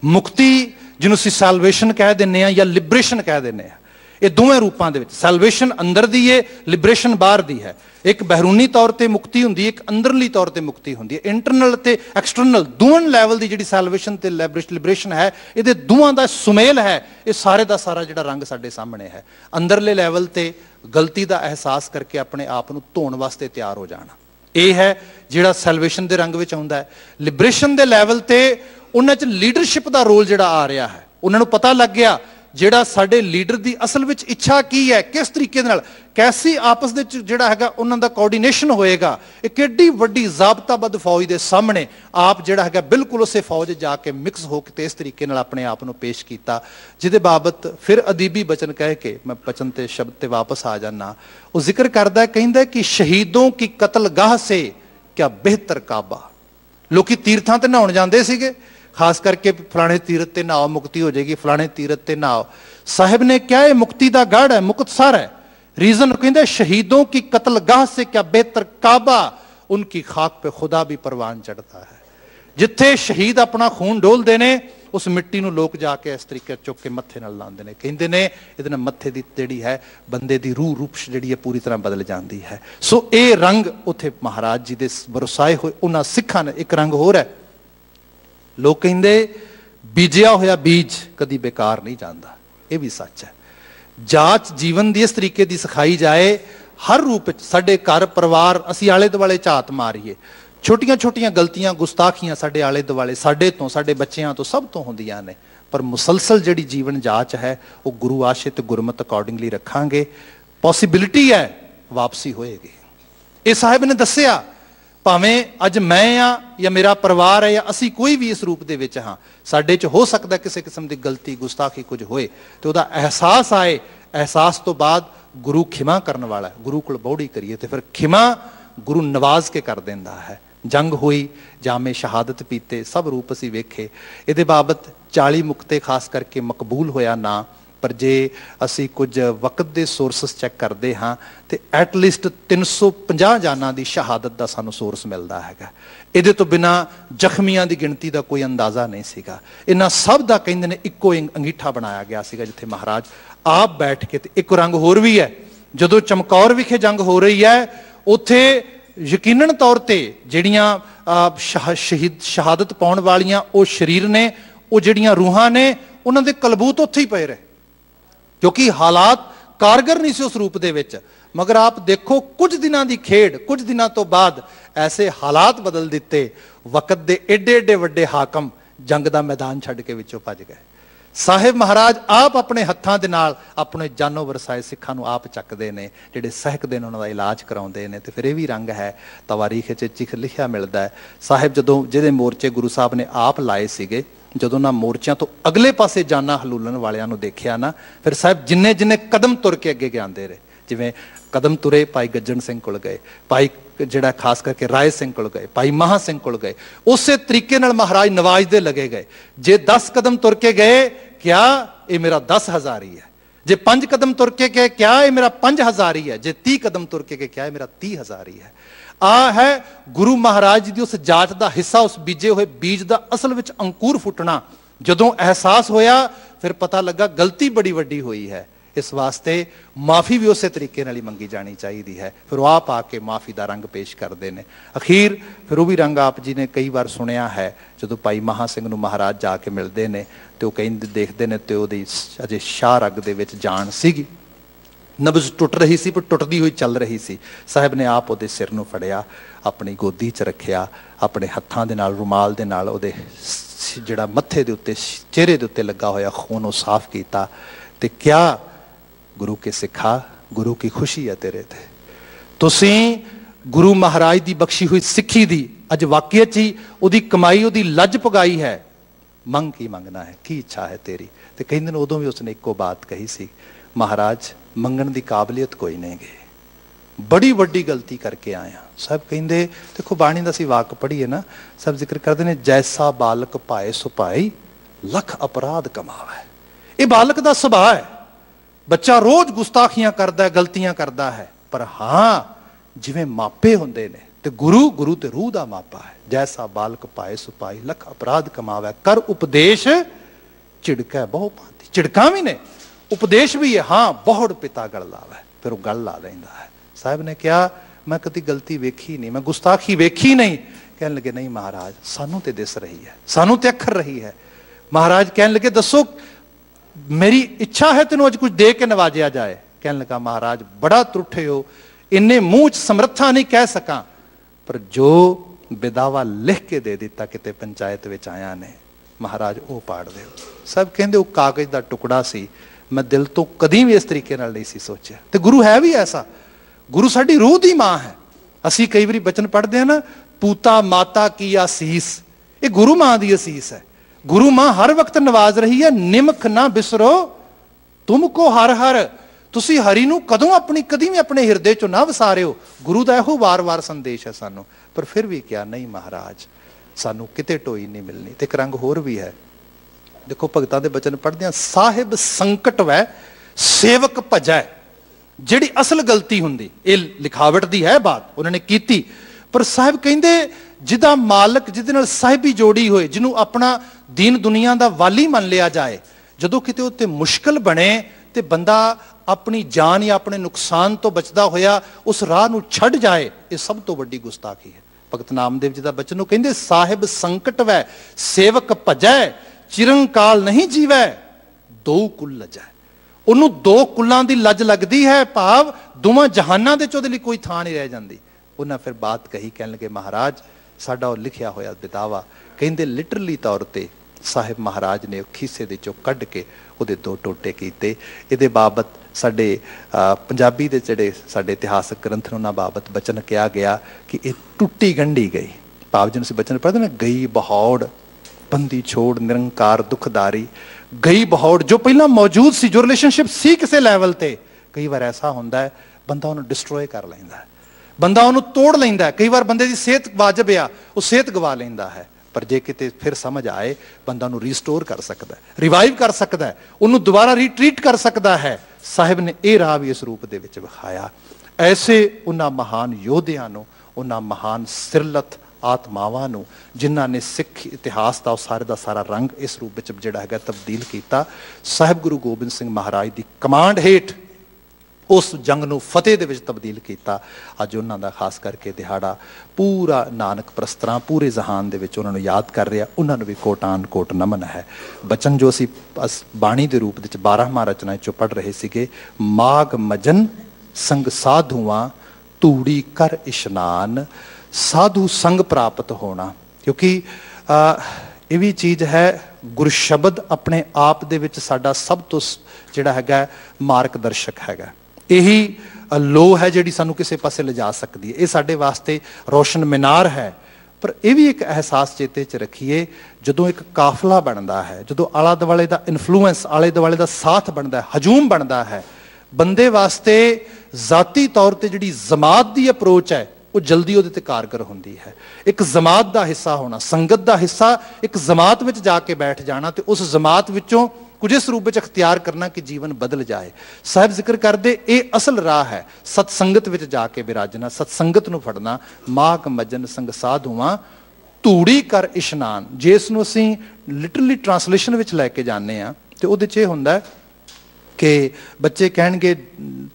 ਮੁਕਤੀ ਜਿਹਨੂੰ ਅਸੀਂ ਸੈਲਵੇਸ਼ਨ ਕਹਿ ਦਿੰਦੇ ਹਾਂ ਜਾਂ ਲਿਬਰੇਸ਼ਨ ਕਹਿ ਦਿੰਦੇ ਹਾਂ, ਇਹ ਦੋਵੇਂ ਰੂਪਾਂ ਦੇ ਵਿੱਚ, ਸੈਲਵੇਸ਼ਨ ਅੰਦਰ ਦੀ ਹੈ, ਲਿਬਰੇਸ਼ਨ ਬਾਹਰ ਦੀ ਹੈ। ਇੱਕ ਬਹਿਰੂਨੀ ਤੌਰ ਤੇ ਮੁਕਤੀ ਹੁੰਦੀ ਹੈ, ਇੱਕ ਅੰਦਰਲੀ ਤੌਰ ਤੇ ਮੁਕਤੀ ਹੁੰਦੀ ਹੈ। ਇੰਟਰਨਲ ਤੇ ਐਕਸਟਰਨਲ ਦੋਵਾਂ ਲੈਵਲ ਦੀ ਜਿਹੜੀ ਸੈਲਵੇਸ਼ਨ ਤੇ ਲਿਬਰੇਸ਼ਨ ਹੈ, ਇਹਦੇ ਦੋਵਾਂ ਦਾ ਸੁਮੇਲ ਹੈ। ਇਹ ਸਾਰੇ ਦਾ ਸਾਰਾ ਜਿਹੜਾ ਰੰਗ ਸਾਡੇ ਸਾਹਮਣੇ ਹੈ। ਅੰਦਰਲੇ ਲੈਵਲ ਤੇ ਗਲਤੀ ਦਾ ਅਹਿਸਾਸ ਕਰਕੇ ਆਪਣੇ ਆਪ ਨੂੰ ਧੋਣ ਵਾਸਤੇ ਤਿਆਰ ਹੋ ਜਾਣਾ, ਇਹ ਹੈ ਜਿਹੜਾ ਸੈਲਵੇਸ਼ਨ ਦੇ ਰੰਗ ਵਿੱਚ ਆਉਂਦਾ ਹੈ। ਲਿਬਰੇਸ਼ਨ ਦੇ ਲੈਵਲ ਤੇ ਉਹਨਾਂ 'ਚ ਲੀਡਰਸ਼ਿਪ ਦਾ ਰੋਲ ਜਿਹੜਾ ਆ ਰਿਹਾ ਹੈ, ਉਹਨਾਂ ਨੂੰ ਪਤਾ ਲੱਗ ਗਿਆ ਜਿਹੜਾ ਸਾਡੇ ਲੀਡਰ ਦੀ ਅਸਲ ਵਿੱਚ ਇੱਛਾ ਕੀ ਹੈ, ਕਿਸ ਤਰੀਕੇ ਨਾਲ ਕੈਸੀ ਆਪਸ ਦੇ ਵਿੱਚ ਜਿਹੜਾ ਹੈਗਾ ਉਹਨਾਂ ਦਾ ਕੋਆਰਡੀਨੇਸ਼ਨ ਹੋਏਗਾ। ਇੱਕ ਏਡੀ ਵੱਡੀ ਜ਼ਾਬਤਾਬੱਧ ਫੌਜ ਦੇ ਸਾਹਮਣੇ ਆਪ ਜਿਹੜਾ ਹੈਗਾ ਬਿਲਕੁਲ ਉਸੇ ਫੌਜ ਜਾ ਕੇ ਮਿਕਸ ਹੋ ਕੇ ਤੇ ਇਸ ਤਰੀਕੇ ਨਾਲ ਆਪਣੇ ਆਪ ਨੂੰ ਪੇਸ਼ ਕੀਤਾ, ਜਿਹਦੇ ਬਾਬਤ ਫਿਰ ਅਦੀਬੀ ਬਚਨ ਕਹਿ ਕੇ ਮੈਂ ਬਚਨ ਤੇ ਸ਼ਬਦ ਤੇ ਵਾਪਸ ਆ ਜਾਣਾ। ਉਹ ਜ਼ਿਕਰ ਕਰਦਾ, ਕਹਿੰਦਾ ਕਿ ਸ਼ਹੀਦੋਂ ਕੀ ਕਤਲਗਾਹ ਸੇ ਕਿਆ ਬਿਹਤਰ ਕਾਬਾ। ਲੋਕੀ ਤੀਰਥਾਂ ਤੇ ਨਹਾਉਣ ਜਾਂਦੇ ਸੀਗੇ, ਖਾਸ ਕਰਕੇ ਫਲਾਣੇ ਤੀਰਥ ਤੇ ਨਹਾਓ ਮੁਕਤੀ ਹੋ ਜਾਏਗੀ, ਫਲਾਣੇ ਤੀਰਥ ਤੇ ਨਹਾਓ। ਸਾਹਿਬ ਨੇ ਕਿਹਾ ਇਹ ਮੁਕਤੀ ਦਾ ਗੜ੍ਹ ਹੈ, ਮੁਕਤਸਰ ਹੈ। रीजन कहते शहीदों की कत्लगाह से क्या बेहतर काबा, उनकी खाक पे खुदा भी परवान चढ़ता है। जिथे शहीद अपना खून डोलते ने उस मिट्टी ਨੂੰ ਲੋਕ ਜਾ ਕੇ ਇਸ ਤਰੀਕੇ ਚੁੱਕ ਕੇ ਮੱਥੇ ਨਾਲ ਲਾਉਂਦੇ ਨੇ, ਕਹਿੰਦੇ ਨੇ ਇਹਦੇ ਨਾਲ ਮੱਥੇ ਦੀ ਜਿਹੜੀ ਹੈ ਬੰਦੇ ਦੀ ਰੂਹ ਰੂਪ ਜਿਹੜੀ ਹੈ ਪੂਰੀ ਤਰ੍ਹਾਂ ਬਦਲ ਜਾਂਦੀ ਹੈ। ਸੋ ਇਹ ਰੰਗ ਉੱਥੇ ਮਹਾਰਾਜ ਜੀ ਦੇ ਵਰਸਾਏ ਹੋਏ ਉਹਨਾਂ ਸਿੱਖਾਂ ਨੇ ਇੱਕ ਰੰਗ ਹੋਰ ਹੈ। ਲੋਕ ਕਹਿੰਦੇ ਬੀਜਿਆ ਹੋਇਆ ਬੀਜ ਕਦੀ ਬੇਕਾਰ ਨਹੀਂ ਜਾਂਦਾ, ਇਹ ਵੀ ਸੱਚ ਹੈ। जांच जीवन की इस तरीके की सिखाई जाए हर रूप साडे घर परिवार असी आले दुआले झात मारीए, छोटियां छोटियां गलतियां गुस्ताखियां साडे आले दुआले साडे तो साडे बच्चों तो सब तो होंदियां ने, पर मुसलसल जिहड़ी जीवन जांच है वो गुरु आशित गुरमत अकॉर्डिंगली रखांगे, पॉसिबिलिटी है वापसी होएगी। ये साहिब ने दस्सिया भावें अज मैं हाँ या मेरा परिवार है या असी कोई भी इस रूप दे विच हाँ, साडे च हो सकता किसी किस्म की गलती गुस्ताखी कुछ होए तो उहदा एहसास आए, एहसास तो बाद गुरु खिमा करने वाला है, गुरु कोल बौड़ी करिए तो फिर खिमा गुरु नवाज के कर देंदा है। जंग हुई, जामे शहादत पीते, सब रूप असी वेखे। इहदे बाबत 40 मुक्ते खास करके मकबूल होया ना, पर जे असी कुछ वक्त के सोर्सिस चैक करते हाँ तो एटलीस्ट 350 जाना की शहादत का सानू सोर्स मिलता है। ये तो बिना जख्मियों की गिनती का कोई अंदाज़ा नहीं सीगा। इन्हां सब का कहते हैं इक्को अंगीठा बनाया गया सीगा, जिथे महाराज आप बैठ के। एक रंग होर भी है, जदों चमकौर विखे जंग हो रही है उत्थे यकीनन तौर पर जिहड़ियां शहादत पाउण वालियां वो शरीर ने, वो जिहड़ियां रूहां ने, उन्हां दे कलबूत उत्थे ही पए रहे, क्योंकि हालात कारगर नहीं से उस रूप दे विच। मगर आप देखो कुछ दिनों की खेड, कुछ दिनों तो बाद ऐसे हालात बदल दिते, वक्त दे एडे एडे वड्डे हाकम जंग का मैदान छड्ड के विचों भज गए। साहिब महाराज आप अपने हत्थां दे नाल अपने जानो वरसाए सिखां नूं आप चकदे ने, जिहड़े सहकदे ने उन्हां दा इलाज कराउंदे ने। ते फिर ये भी रंग है, तवारीख च लिखिया मिलदा है। साहिब जदों जिहदे मोर्चे गुरु साहब ने आप लाए सीगे, ਜਦੋਂ ਨਾ ਮੋਰਚਿਆਂ ਤੋਂ ਅਗਲੇ ਪਾਸੇ ਜਾਨਾਂ ਹਲੂਲਣ ਵਾਲਿਆਂ ਨੂੰ ਦੇਖਿਆ ਨਾ, ਫਿਰ ਸਾਹਿਬ ਜਿੰਨੇ ਜਿੰਨੇ ਕਦਮ ਤੁਰ ਕੇ ਅੱਗੇ ਜਾਂਦੇ ਰਹੇ, ਜਿਵੇਂ ਕਦਮ ਤੁਰੇ ਭਾਈ ਗੱਜਣ ਸਿੰਘ ਕੋਲ ਗਏ, ਭਾਈ ਜਿਹੜਾ ਖਾਸ ਕਰਕੇ ਰਾਏ ਸਿੰਘ ਕੋਲ ਗਏ, ਭਾਈ ਮਹਾ ਸਿੰਘ ਕੋਲ ਗਏ, ਉਸੇ ਤਰੀਕੇ ਨਾਲ ਮਹਾਰਾਜ ਨਵਾਜ਼ਦੇ ਲਗੇ ਗਏ। ਜੇ 10 ਕਦਮ ਤੁਰ ਕੇ ਗਏ, ਕਿਆ ਇਹ ਮੇਰਾ 10,000 ਹੀ ਹੈ। ਜੇ 5 ਕਦਮ ਤੁਰ ਕੇ ਗਏ, ਕਿਆ ਇਹ ਮੇਰਾ 5,000 ਹੀ ਹੈ। ਜੇ 30 कदम तुर के क्या है मेरा 30,000 ही है। आ है गुरु महाराज जी उस जात का हिस्सा, उस बीजे हुए बीज का असल में अंकुर फुटना। जदों एहसास होया फिर पता लगा गलती बड़ी वड्डी हुई है, इस वास्ते माफ़ी भी उस तरीके नाल ही मंगी जानी चाहिए है। फिर वो आप आके माफ़ी का रंग पेश करते हैं। अखीर फिर वो भी रंग आप जी ने कई बार सुनिया है, जो भाई महा सिंह नूं महाराज जाके मिलते हैं तो कहते देखते हैं तो अजे शाह रग दे विच जान सीगी, नब्ज टुट रही सी, पर टुटदी हुई चल रही सी। साहिब ने आप उहदे सिर नूं फड़िया, अपनी गोदी च रखिया, अपने हत्थां दे नाल रुमाल दे नाल उहदे जिहड़ा मत्थे दे उत्ते चेहरे दे उत्ते लगा होया खून वो साफ कीता। ते क्या गुरु के सिखा, गुरु की खुशी है तेरे ते, तुसीं गुरु महाराज दी बख्शी हुई सिक्खी दी अज वाकई च ही उहदी कमाई उहदी लज पगाई है। मंग की मंगना है, की इच्छा है तेरी। ते कहंदे ने उदों भी उसने इक्को बात कही सी, महाराज मंगण की काबलियत कोई नहीं गई, बड़ी वड्डी गलती करके आया। सब कहते देखो बाणी का असीं वाक पढ़ीए ना, सब जिक्र करते हैं जैसा बालक पाए सुपाई लख अपराध कमावे। ये बालक का सुभाव है, बच्चा रोज गुस्ताखियां करता है, गलतियां करता है, पर हाँ जिवें मापे होंदे ने ते गुरु गुरु ते रूह का मापा है। जैसा बालक पाए सुपाई लख अपराध कमावे, कर उपदेश झिड़कै बहु भांति। झिड़का भी ने, उपदेश भी है, हाँ बहुत पिता गल लावे, फिर वो गल ला लेंदा है। साहब ने कहा मैं कभी गलती वेखी नहीं, मैं गुस्ताखी वेखी नहीं। कहने लगे नहीं महाराज सानू ते दिस रही है, सानू ते अखर रही है। महाराज कहने लगे दसो मेरी इच्छा है तेनों अज कुछ दे के नवाजिया जाए। कहने लगा महाराज बड़ा त्रुठे हो, इन्ने मुंह च समर्था नहीं कह सका, पर जो विदावा लिख के दे दिता किते पंचायत विच आया ने, महाराज वो पाड़ दे। सब कहते वो कागज का टुकड़ा सी, मैं दिल तो कदी भी इस तरीके नाल नहीं सी सोचा। तो गुरु है भी ऐसा, गुरु साडी रूह दी मां है। असी कई बार बचन पढ़ते हैं ना, पूता माता की आसीस, ये गुरु मां की आसीस है। गुरु मां हर वक्त नवाज रही है, निमख ना बिसरो तुमको हर हर। तुसी हरि नूं कदों अपनी कदी भी अपने हिरदे चों ना वसारिओ। गुरु का इहो वार वार संदेश है सानू। पर फिर भी क्या नहीं महाराज, सानू किते टोई नहीं मिलनी। ते एक रंग होर भी है, देखो भगतां दे बचन पढ़दे हां, साहिब संकट वै सेवक भजै। जिहड़ी असल गलती हुंदी, ये लिखावट दी है बात उन्होंने कीती, पर साहिब कहंदे जिहदा मालक जिहदे नाल साहिबी जोड़ी होए, जिन्हों अपना दीन दुनिया दा वाली मन लिया जाए, जदों किते उत्ते मुश्किल बने ते बंदा अपनी जान या अपने नुकसान तो बचदा होया उस राह नूं छड्ड जाए, ये सब तो वड्डी गुस्ताखी है। भगत नामदेव जी दा बचन नूं कहंदे साहिब संकट वै सेवक भजै, चिरंकाल नहीं जीवै दो कुल लजै। ਉਹਨੂੰ ਦੋ ਕੁੱਲਾਂ ਦੀ ਲੱਜ ਲੱਗਦੀ ਹੈ, ਭਾਵ ਦੋਵਾਂ ਜਹਾਨਾਂ ਦੇ ਚ ਉਹਦੇ ਲਈ ਕੋਈ ਥਾਂ ਨਹੀਂ ਰਹਿ ਜਾਂਦੀ। ਉਹਨਾਂ ਫਿਰ ਬਾਤ ਕਹੀ, ਕਹਿਣ ਲੱਗੇ ਮਹਾਰਾਜ ਸਾਡਾ ਉਹ ਲਿਖਿਆ ਹੋਇਆ ਬਿਤਾਵਾ, ਕਹਿੰਦੇ ਲਿਟਰਲੀ ਤੌਰ ਤੇ ਸਾਹਿਬ ਮਹਾਰਾਜ ਨੇ ਖੀਸੇ ਦੇ ਚੋਂ ਕੱਢ ਕੇ ਉਹਦੇ ਦੋ ਟੋਟੇ ਕੀਤੇ। ਇਹਦੇ ਬਾਬਤ ਸਾਡੇ ਪੰਜਾਬੀ ਦੇ ਜਿਹੜੇ ਸਾਡੇ ਇਤਿਹਾਸਕ ਗ੍ਰੰਥ ਨੇ ਉਹਨਾਂ ਬਾਬਤ ਬਚਨ ਕਿਹਾ ਗਿਆ ਕਿ ਇਹ ਟੁੱਟੀ ਗੰਢੀ ਗਈ। ਭਾਵ ਜਿਹਨੂੰ ਅਸੀਂ ਬਚਨ ਪੜ੍ਹਦੇ ਨਾ, ਗਈ ਬਹੌੜ ਬੰਦੀ ਛੋੜ ਨਿਰੰਕਾਰ ਦੁਖਦਾਰੀ। गई बहौड़ जो पहला मौजूद सी, जो रिलेशनशिप सी किसी लैवल ते, कई बार ऐसा होंदा है बंदा उन्हें डिस्ट्रॉय कर लैंदा है, बंदा उन्हें तोड़ लैंदा है। कई बार बंदे की सेहत वाजिब आ, वो सेहत गवा लैंदा है, पर जे किते फिर समझ आए बंदा उन्हें रिस्टोर कर सकता है, रिवाइव कर सकता है, उन्हें दोबारा रिट्रीट कर सकता है। साहिब ने यह राह भी इस रूप दे विच विखाया। ऐसे उन्हां महान योधियां नूं, उन्हां महान सिरलत आत्मावां नूं जिन्हां ने सिख इतिहास का सारे का सारा रंग इस रूप में जिहड़ा हैगा तब्दील किया। साहिब गुरु गोबिंद सिंह महाराज की कमांड हेठ उस जंग नूं फतेह दे विच तब्दील किया। अज उन्हां दा खास करके दिहाड़ा पूरा नानक प्रस्तरां पूरे जहान दे विच उन्हां नूं याद कर रहा। उन्हां नूं भी कोटान कोट नमन है। बचन जो असीं बाणी दे रूप विच 12वां रचना चों पढ़ रहे सीगे, माग मजन संग साधुआं धूड़ी कर इशनान, साधु संग प्राप्त होना। क्योंकि ये भी चीज़ है, गुर शब्द अपने आप दे विच साडा सब तो जिहड़ा हैगा मार्गदर्शक हैगा। यही लो है जिहड़ी सानू किसी पासे ले जा सकती है, ये साडे वास्ते रोशन मीनार है। पर यह भी एक एहसास चेते च रखिए, जदों एक काफला बनता है, जदों आला दुआले का इन्फ्लुएंस, आले दुआले का साथ बनता है, हजूम बनता है, बंदे वास्ते जाती तौर पर जिहड़ी जमात की अप्रोच है वो जल्दी वो कारगर होंदी है। एक जमात का हिस्सा होना, संगत का हिस्सा, एक जमात में जाके बैठ जाना, तो उस जमात विचों कुछ इस रूप में अख्तियार करना कि जीवन बदल जाए। साहिब जिक्र करते ये असल राह है, सतसंगत में जाके विराजना, सतसंगत नूं फड़ना। माग मजन संग साधुआं धूड़ी कर इशनान, जे इसनूं असीं लिटरली ट्रांसलेशन में लैके जाने आ तो उहदे च इह हुंदा कि बच्चे कहणगे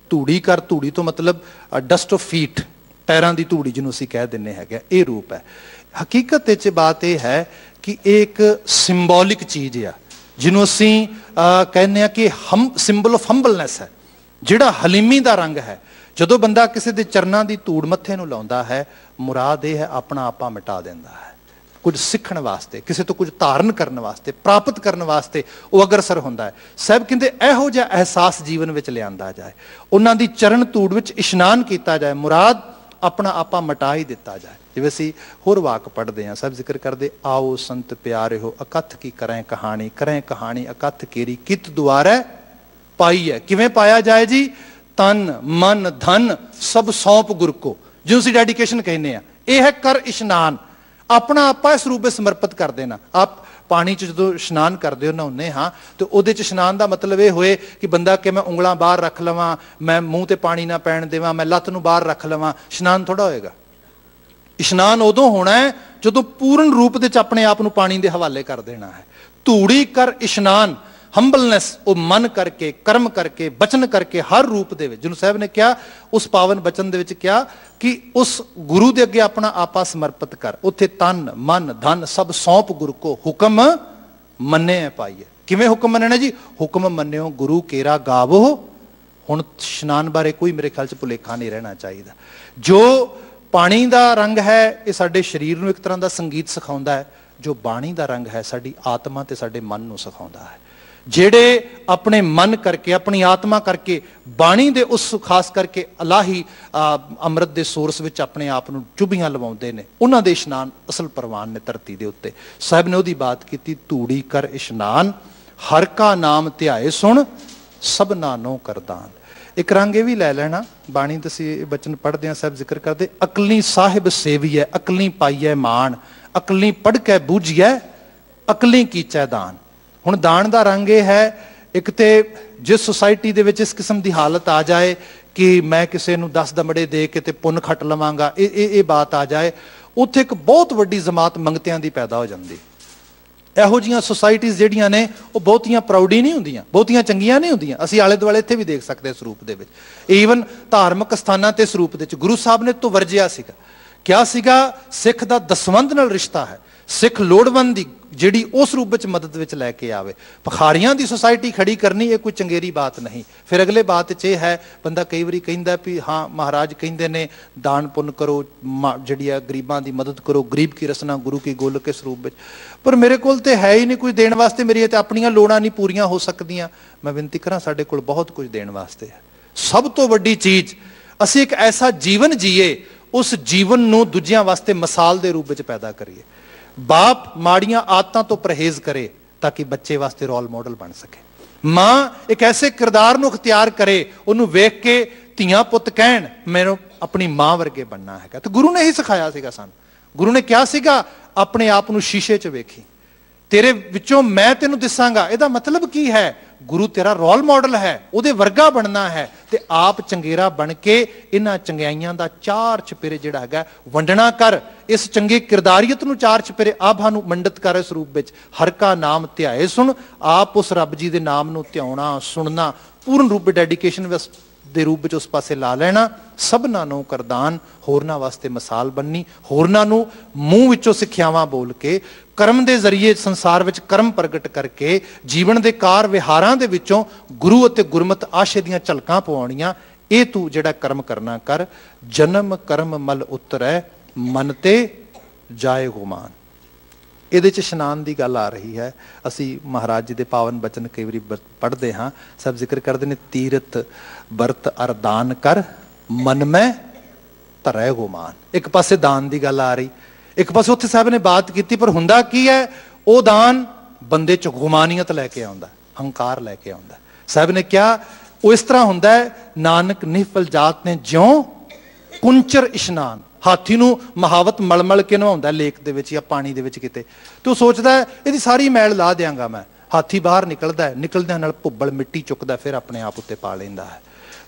धूड़ी कर, धूड़ी तो मतलब डस्ट ऑफ फीट, पैरों की धूड़ी जिन्हों असीं कह दिंदे हैगे, ये रूप है। हकीकत इच बात यह है कि एक सिंबॉलिक चीज़ आ जिन्हों असीं कहने कि हम सिंबल ऑफ हंबलनेस है, जिहड़ा हलीमी का रंग है। जदों बंदा किसी के चरणों की धूड़ मत्थे नूं लाउंदा है, मुराद यह है अपना आपा मिटा दिंदा है। कुछ सीखण वास्ते, किसी तो कुछ धारण करने वास्ते, प्राप्त करने वास्ते वो अग्रसर होंदा है। साहब कहंदे इहो जिहा एहसास जीवन में लिआंदा जाए, उन्हां दी चरण धूड़ विच इशनान किया जाए, मुराद अपना आपा मिटा ही दिता जाए। जिवें असीं होर वाक पढ़ते हैं, सब जिक्र करते, आओ संत प्यारे हो अकथ की करें कहानी अकथ केरी कित दुआरै पाई है। किवें पाया जाए जी? तन मन धन सब सौंप गुर को, जिन्हों असीं डेडिकेशन कहने हैं। यह है कर इशनान, अपना आपा इस रूप में समर्पित कर देना। आप पानी च जो इशनान करते हो नहाने हाँ, तो उहदे च इशनान का मतलब ये होए कि बंदा कि मैं उंगलां बाहर रख लवां, मैं मूँह ते पानी ना पैण देवां, मैं लत्त नूं बाहर रख लवां, इशनान थोड़ा होएगा। इशनान उदों होना है जदों पूर्ण रूप दे अपने आप नूं पानी दे हवाले कर देना है। धूड़ी कर इशनान, हंबलनेस, वो मन करके, कर्म करके, बचन करके, हर रूप दे विच, जिन्हों साहब ने क्या उस पावन बचन दे विच क्या कि उस गुरु दे अगे अपना आपा समर्पित कर। उत्थे तन मन धन सब सौंप गुरु को, हुक्म मन्ने पाइए। किवें हुक्म मन्नना जी? हुक्म मन्नियो गुरु केरा गावो। हुण इशनान बारे कोई मेरे ख्याल च भुलेखा नहीं रहना चाहिए। जो ਪਾਣੀ ਦਾ ਰੰਗ ਹੈ ਇਹ ਸਾਡੇ ਸਰੀਰ ਨੂੰ ਇੱਕ ਤਰ੍ਹਾਂ ਦਾ ਸੰਗੀਤ ਸਿਖਾਉਂਦਾ ਹੈ, ਜੋ ਬਾਣੀ ਦਾ ਰੰਗ ਹੈ ਸਾਡੀ ਆਤਮਾ ਤੇ ਸਾਡੇ ਮਨ ਨੂੰ ਸਿਖਾਉਂਦਾ ਹੈ। ਜਿਹੜੇ ਆਪਣੇ ਮਨ ਕਰਕੇ, ਆਪਣੀ ਆਤਮਾ ਕਰਕੇ ਬਾਣੀ ਦੇ ਉਸ ਖਾਸ ਕਰਕੇ ਇਲਾਹੀ ਅੰਮ੍ਰਿਤ ਦੇ ਸੋਰਸ ਵਿੱਚ ਆਪਣੇ ਆਪ ਨੂੰ ਚੁਭੀਆਂ ਲਵਾਉਂਦੇ ਨੇ, ਉਹਨਾਂ ਦੇ ਇਸ਼ਨਾਨ ਅਸਲ ਪ੍ਰਵਾਨ ਨੇ ਧਰਤੀ ਦੇ ਉੱਤੇ। ਸਾਹਿਬ ਨੇ ਉਹਦੀ ਬਾਤ ਕੀਤੀ, ਧੂੜੀ ਕਰ ਇਸ਼ਨਾਨ ਹਰ ਕਾ ਨਾਮ ਧਿਆਏ ਸੁਣ ਸਭਨਾ ਨੋ ਕਰਦਾਨ। ਇੱਕ ਰੰਗ ਇਹ ਵੀ ਲੈ ਲੈਣਾ, ਬਾਣੀ ਤੁਸੀਂ ਬਚਨ ਪੜ੍ਹਦੇ ਹਾਂ, ਸਾਹਿਬ ਜ਼ਿਕਰ ਕਰਦੇ, ਅਕਲੀ ਸਾਹਿਬ ਸੇਵੀਐ ਅਕਲੀ ਪਾਈਐ ਮਾਣ, ਅਕਲੀ ਪੜ੍ਹ ਕੇ ਬੂਝੀਐ ਅਕਲੀ ਕੀਚੈ ਦਾਨ। ਹੁਣ ਦਾਨ ਦਾ ਰੰਗ ਇਹ ਹੈ, ਇੱਕ ਤੇ ਜਿਸ ਸੁਸਾਇਟੀ ਦੇ ਵਿੱਚ ਇਸ ਕਿਸਮ ਦੀ ਹਾਲਤ ਆ ਜਾਏ ਕਿ ਮੈਂ ਕਿਸੇ ਨੂੰ 10 ਦਮੜੇ ਦੇ ਕੇ ਤੇ ਪੁੰਨ ਖੱਟ ਲਵਾਂਗਾ, ਇਹ ਬਾਤ ਆ ਜਾਏ, ਉੱਥੇ ਇੱਕ ਬਹੁਤ ਵੱਡੀ ਜਮਾਤ ਮੰਗਤਿਆਂ ਦੀ ਪੈਦਾ ਹੋ ਜਾਂਦੀ। ਇਹੋ ਜਿਹੀਆਂ ਸੁਸਾਇਟੀਜ਼ ਜਿਹੜੀਆਂ ਨੇ ਉਹ ਬਹੁਤੀਆਂ ਪ੍ਰਾਊਡੀ ਨਹੀਂ ਹੁੰਦੀਆਂ, ਬਹੁਤੀਆਂ ਚੰਗੀਆਂ ਨਹੀਂ ਹੁੰਦੀਆਂ। ਅਸੀਂ ਆਲੇ ਦੁਆਲੇ ਇੱਥੇ ਵੀ ਦੇਖ ਸਕਦੇ ਇਸ ਰੂਪ ਦੇ ਵਿੱਚ, ਈਵਨ ਧਾਰਮਿਕ ਸਥਾਨਾਂ ਤੇ ਇਸ ਰੂਪ ਦੇ ਵਿੱਚ ਗੁਰੂ ਸਾਹਿਬ ਨੇ ਤੋਂ ਵਰਜਿਆ ਸੀਗਾ। ਕਿਆ ਸੀਗਾ? ਸਿੱਖ ਦਾ ਦਸਵੰਧ ਨਾਲ ਰਿਸ਼ਤਾ ਹੈ, ਸਿੱਖ ਲੋੜਵੰਦ ਦੀ ਜਿਹੜੀ ਉਸ ਰੂਪ ਵਿੱਚ ਮਦਦ ਵਿੱਚ ਲੈ ਕੇ ਆਵੇ। ਭਖਾਰੀਆਂ ਦੀ ਸੁਸਾਇਟੀ ਖੜੀ ਕਰਨੀ ਇਹ ਕੋਈ ਚੰਗੇਰੀ ਬਾਤ ਨਹੀਂ। ਫਿਰ ਅਗਲੇ ਬਾਤ 'ਚ ਇਹ ਹੈ, ਬੰਦਾ ਕਈ ਵਾਰੀ ਕਹਿੰਦਾ ਵੀ ਹਾਂ ਮਹਾਰਾਜ ਕਹਿੰਦੇ ਨੇ ਦਾਨ ਪੁੰਨ ਕਰੋ, ਜਿਹੜੀ ਆ ਗਰੀਬਾਂ ਦੀ ਮਦਦ ਕਰੋ, ਗਰੀਬ ਕੀ ਰਸਨਾ ਗੁਰੂ ਕੀ ਗੋਲਕ ਇਸ ਰੂਪ ਵਿੱਚ, ਪਰ ਮੇਰੇ ਕੋਲ ਤੇ ਹੈ ਹੀ ਨਹੀਂ ਕੁਝ ਦੇਣ ਵਾਸਤੇ, ਮੇਰੀਆਂ ਤੇ ਆਪਣੀਆਂ ਲੋੜਾਂ ਨਹੀਂ ਪੂਰੀਆਂ ਹੋ ਸਕਦੀਆਂ। ਮੈਂ ਬੇਨਤੀ ਕਰਾਂ, ਸਾਡੇ ਕੋਲ ਬਹੁਤ ਕੁਝ ਦੇਣ ਵਾਸਤੇ ਹੈ। ਸਭ ਤੋਂ ਵੱਡੀ ਚੀਜ਼ ਅਸੀਂ ਇੱਕ ਐਸਾ ਜੀਵਨ ਜੀਏ, ਉਸ ਜੀਵਨ ਨੂੰ ਦੂਜਿਆਂ ਵਾਸਤੇ ਮਿਸਾਲ ਦੇ ਰੂਪ ਵਿੱਚ ਪੈਦਾ ਕਰੀਏ। ਬਾਪ ਮਾੜੀਆਂ ਆਦਤਾਂ ਤੋਂ ਪਰਹੇਜ਼ ਕਰੇ ਤਾਂ ਕਿ ਬੱਚੇ ਵਾਸਤੇ ਰੋਲ ਮਾਡਲ ਬਣ ਸਕੇ। ਮਾਂ ਇੱਕ ਐਸੇ ਕਿਰਦਾਰ ਨੂੰ ਅਖਤਿਆਰ ਕਰੇ, ਉਹਨੂੰ ਵੇਖ ਕੇ ਧੀਆਂ ਪੁੱਤ ਕਹਿਣ ਮੈਨੂੰ ਆਪਣੀ ਮਾਂ ਵਰਗੇ ਬਣਨਾ ਹੈਗਾ। ਤੇ ਗੁਰੂ ਨੇ ਹੀ ਸਿਖਾਇਆ ਸੀਗਾ ਸਾਨੂੰ। ਗੁਰੂ ਨੇ ਕਿਹਾ ਸੀਗਾ ਆਪਣੇ ਆਪ ਨੂੰ ਸ਼ੀਸ਼ੇ 'ਚ ਵੇਖੀ, ਤੇਰੇ ਵਿੱਚੋਂ ਮੈਂ ਤੈਨੂੰ ਦਿਸਾਂਗਾ। ਇਹਦਾ ਮਤਲਬ ਕੀ ਹੈ? ਗੁਰੂ ਤੇਰਾ ਰੋਲ ਮਾਡਲ ਹੈ, ਉਹਦੇ ਵਰਗਾ ਬਣਨਾ ਹੈ ਤੇ ਆਪ ਚੰਗੇਰਾ ਬਣ ਕੇ ਇਹਨਾਂ ਚੰਗਿਆਈਆਂ ਦਾ 4 ਚੁਫੇਰੇ ਜਿਹੜਾ ਹੈਗਾ ਵੰਡਣਾ ਕਰ। ਇਸ ਚੰਗੇ ਕਿਰਦਾਰੀਅਤ ਨੂੰ 4 ਚੁਫੇਰੇ ਆਭਾ ਨੂੰ ਮੰਡਿਤ ਕਰ ਇਸ ਰੂਪ ਵਿੱਚ। ਹਰ ਕਾ ਨਾਮ ਧਿਆਏ ਸੁਣ, ਆਪ ਉਸ ਰੱਬ ਜੀ ਦੇ ਨਾਮ ਨੂੰ ਧਿਆਉਣਾ, ਸੁਣਨਾ, ਪੂਰਨ ਰੂਪ ਵਿੱਚ ਡੈਡੀਕੇਸ਼ਨ ਦੇ ਰੂਪ ਵਿੱਚ ਉਸ ਪਾਸੇ ਲਾ ਲੈਣਾ। ਸਭਨਾ ਨੂੰ ਕਰਦਾਨ, ਹੋਰਨਾਂ ਵਾਸਤੇ ਮਿਸਾਲ ਬਣਨੀ, ਹੋਰਨਾਂ ਨੂੰ ਮੂੰਹ ਵਿੱਚੋਂ ਸਿੱਖਿਆਵਾਂ ਬੋਲ ਕੇ, ਕਰਮ ਦੇ ਜ਼ਰੀਏ ਸੰਸਾਰ ਵਿੱਚ ਕਰਮ ਪ੍ਰਗਟ ਕਰਕੇ, ਜੀਵਨ ਦੇ ਕਾਰ ਵਿਹਾਰਾਂ ਦੇ ਵਿੱਚੋਂ ਗੁਰੂ ਅਤੇ ਗੁਰਮਤ ਆਸ਼ੇ ਦੀਆਂ ਝਲਕਾਂ ਪਵਾਉਣੀਆਂ। ਇਹ ਤੂੰ ਜਿਹੜਾ ਕਰਮ ਕਰਨਾ ਕਰ, ਜਨਮ ਕਰਮ ਮਲ ਉਤਰੈ ਮਨ ਤੇ ਜਾਏ ਗੁਮਾਨ। ਇਹਦੇ 'ਚ ਇਸ਼ਨਾਨ ਦੀ ਗੱਲ ਆ ਰਹੀ ਹੈ। ਅਸੀਂ ਮਹਾਰਾਜ ਜੀ ਦੇ ਪਾਵਨ ਬਚਨ ਕਈ ਵਾਰੀ ਪੜ੍ਹਦੇ ਹਾਂ, ਸਭ ਜ਼ਿਕਰ ਕਰਦੇ ਨੇ, ਤੀਰਥ ਵਰਤ ਅਰ ਦਾਨ ਕਰ ਮਨ ਮੈਂ ਧਰੈ ਗੁਮਾਨ। ਇੱਕ ਪਾਸੇ ਦਾਨ ਦੀ ਗੱਲ ਆ ਰਹੀ, ਇੱਕ ਪਾਸੇ ਉੱਥੇ ਸਾਹਿਬ ਨੇ ਬਾਤ ਕੀਤੀ, ਪਰ ਹੁੰਦਾ ਕੀ ਹੈ? ਉਹ ਦਾਨ ਬੰਦੇ 'ਚ ਗੁਮਾਨੀਅਤ ਲੈ ਕੇ ਆਉਂਦਾ, ਹੰਕਾਰ ਲੈ ਕੇ ਆਉਂਦਾ। ਸਾਹਿਬ ਨੇ ਕਿਹਾ ਉਹ ਇਸ ਤਰ੍ਹਾਂ ਹੁੰਦਾ ਹੈ, ਨਾਨਕ ਨਿਫਲ ਜਾਤ ਨੇ ਜਿਉਂ ਕੁੰਚਰ ਇਸ਼ਨਾਨ। ਹਾਥੀ ਨੂੰ ਮਹਾਵਤ ਮਲਮਲ ਕੇ ਨਵਾਉਂਦਾ ਲੇਕ ਦੇ ਵਿੱਚ ਜਾਂ ਪਾਣੀ ਦੇ ਵਿੱਚ ਕਿਤੇ, ਤੇ ਉਹ ਸੋਚਦਾ ਇਹਦੀ ਸਾਰੀ ਮੈਲ ਲਾ ਦਿਆਂਗਾ ਮੈਂ। ਹਾਥੀ ਬਾਹਰ ਨਿਕਲਦਾ, ਨਿਕਲਦਿਆਂ ਨਾਲ ਭੁੱਬਲ ਮਿੱਟੀ ਚੁੱਕਦਾ, ਫਿਰ ਆਪਣੇ ਆਪ ਉੱਤੇ ਪਾ ਲੈਂਦਾ ਹੈ।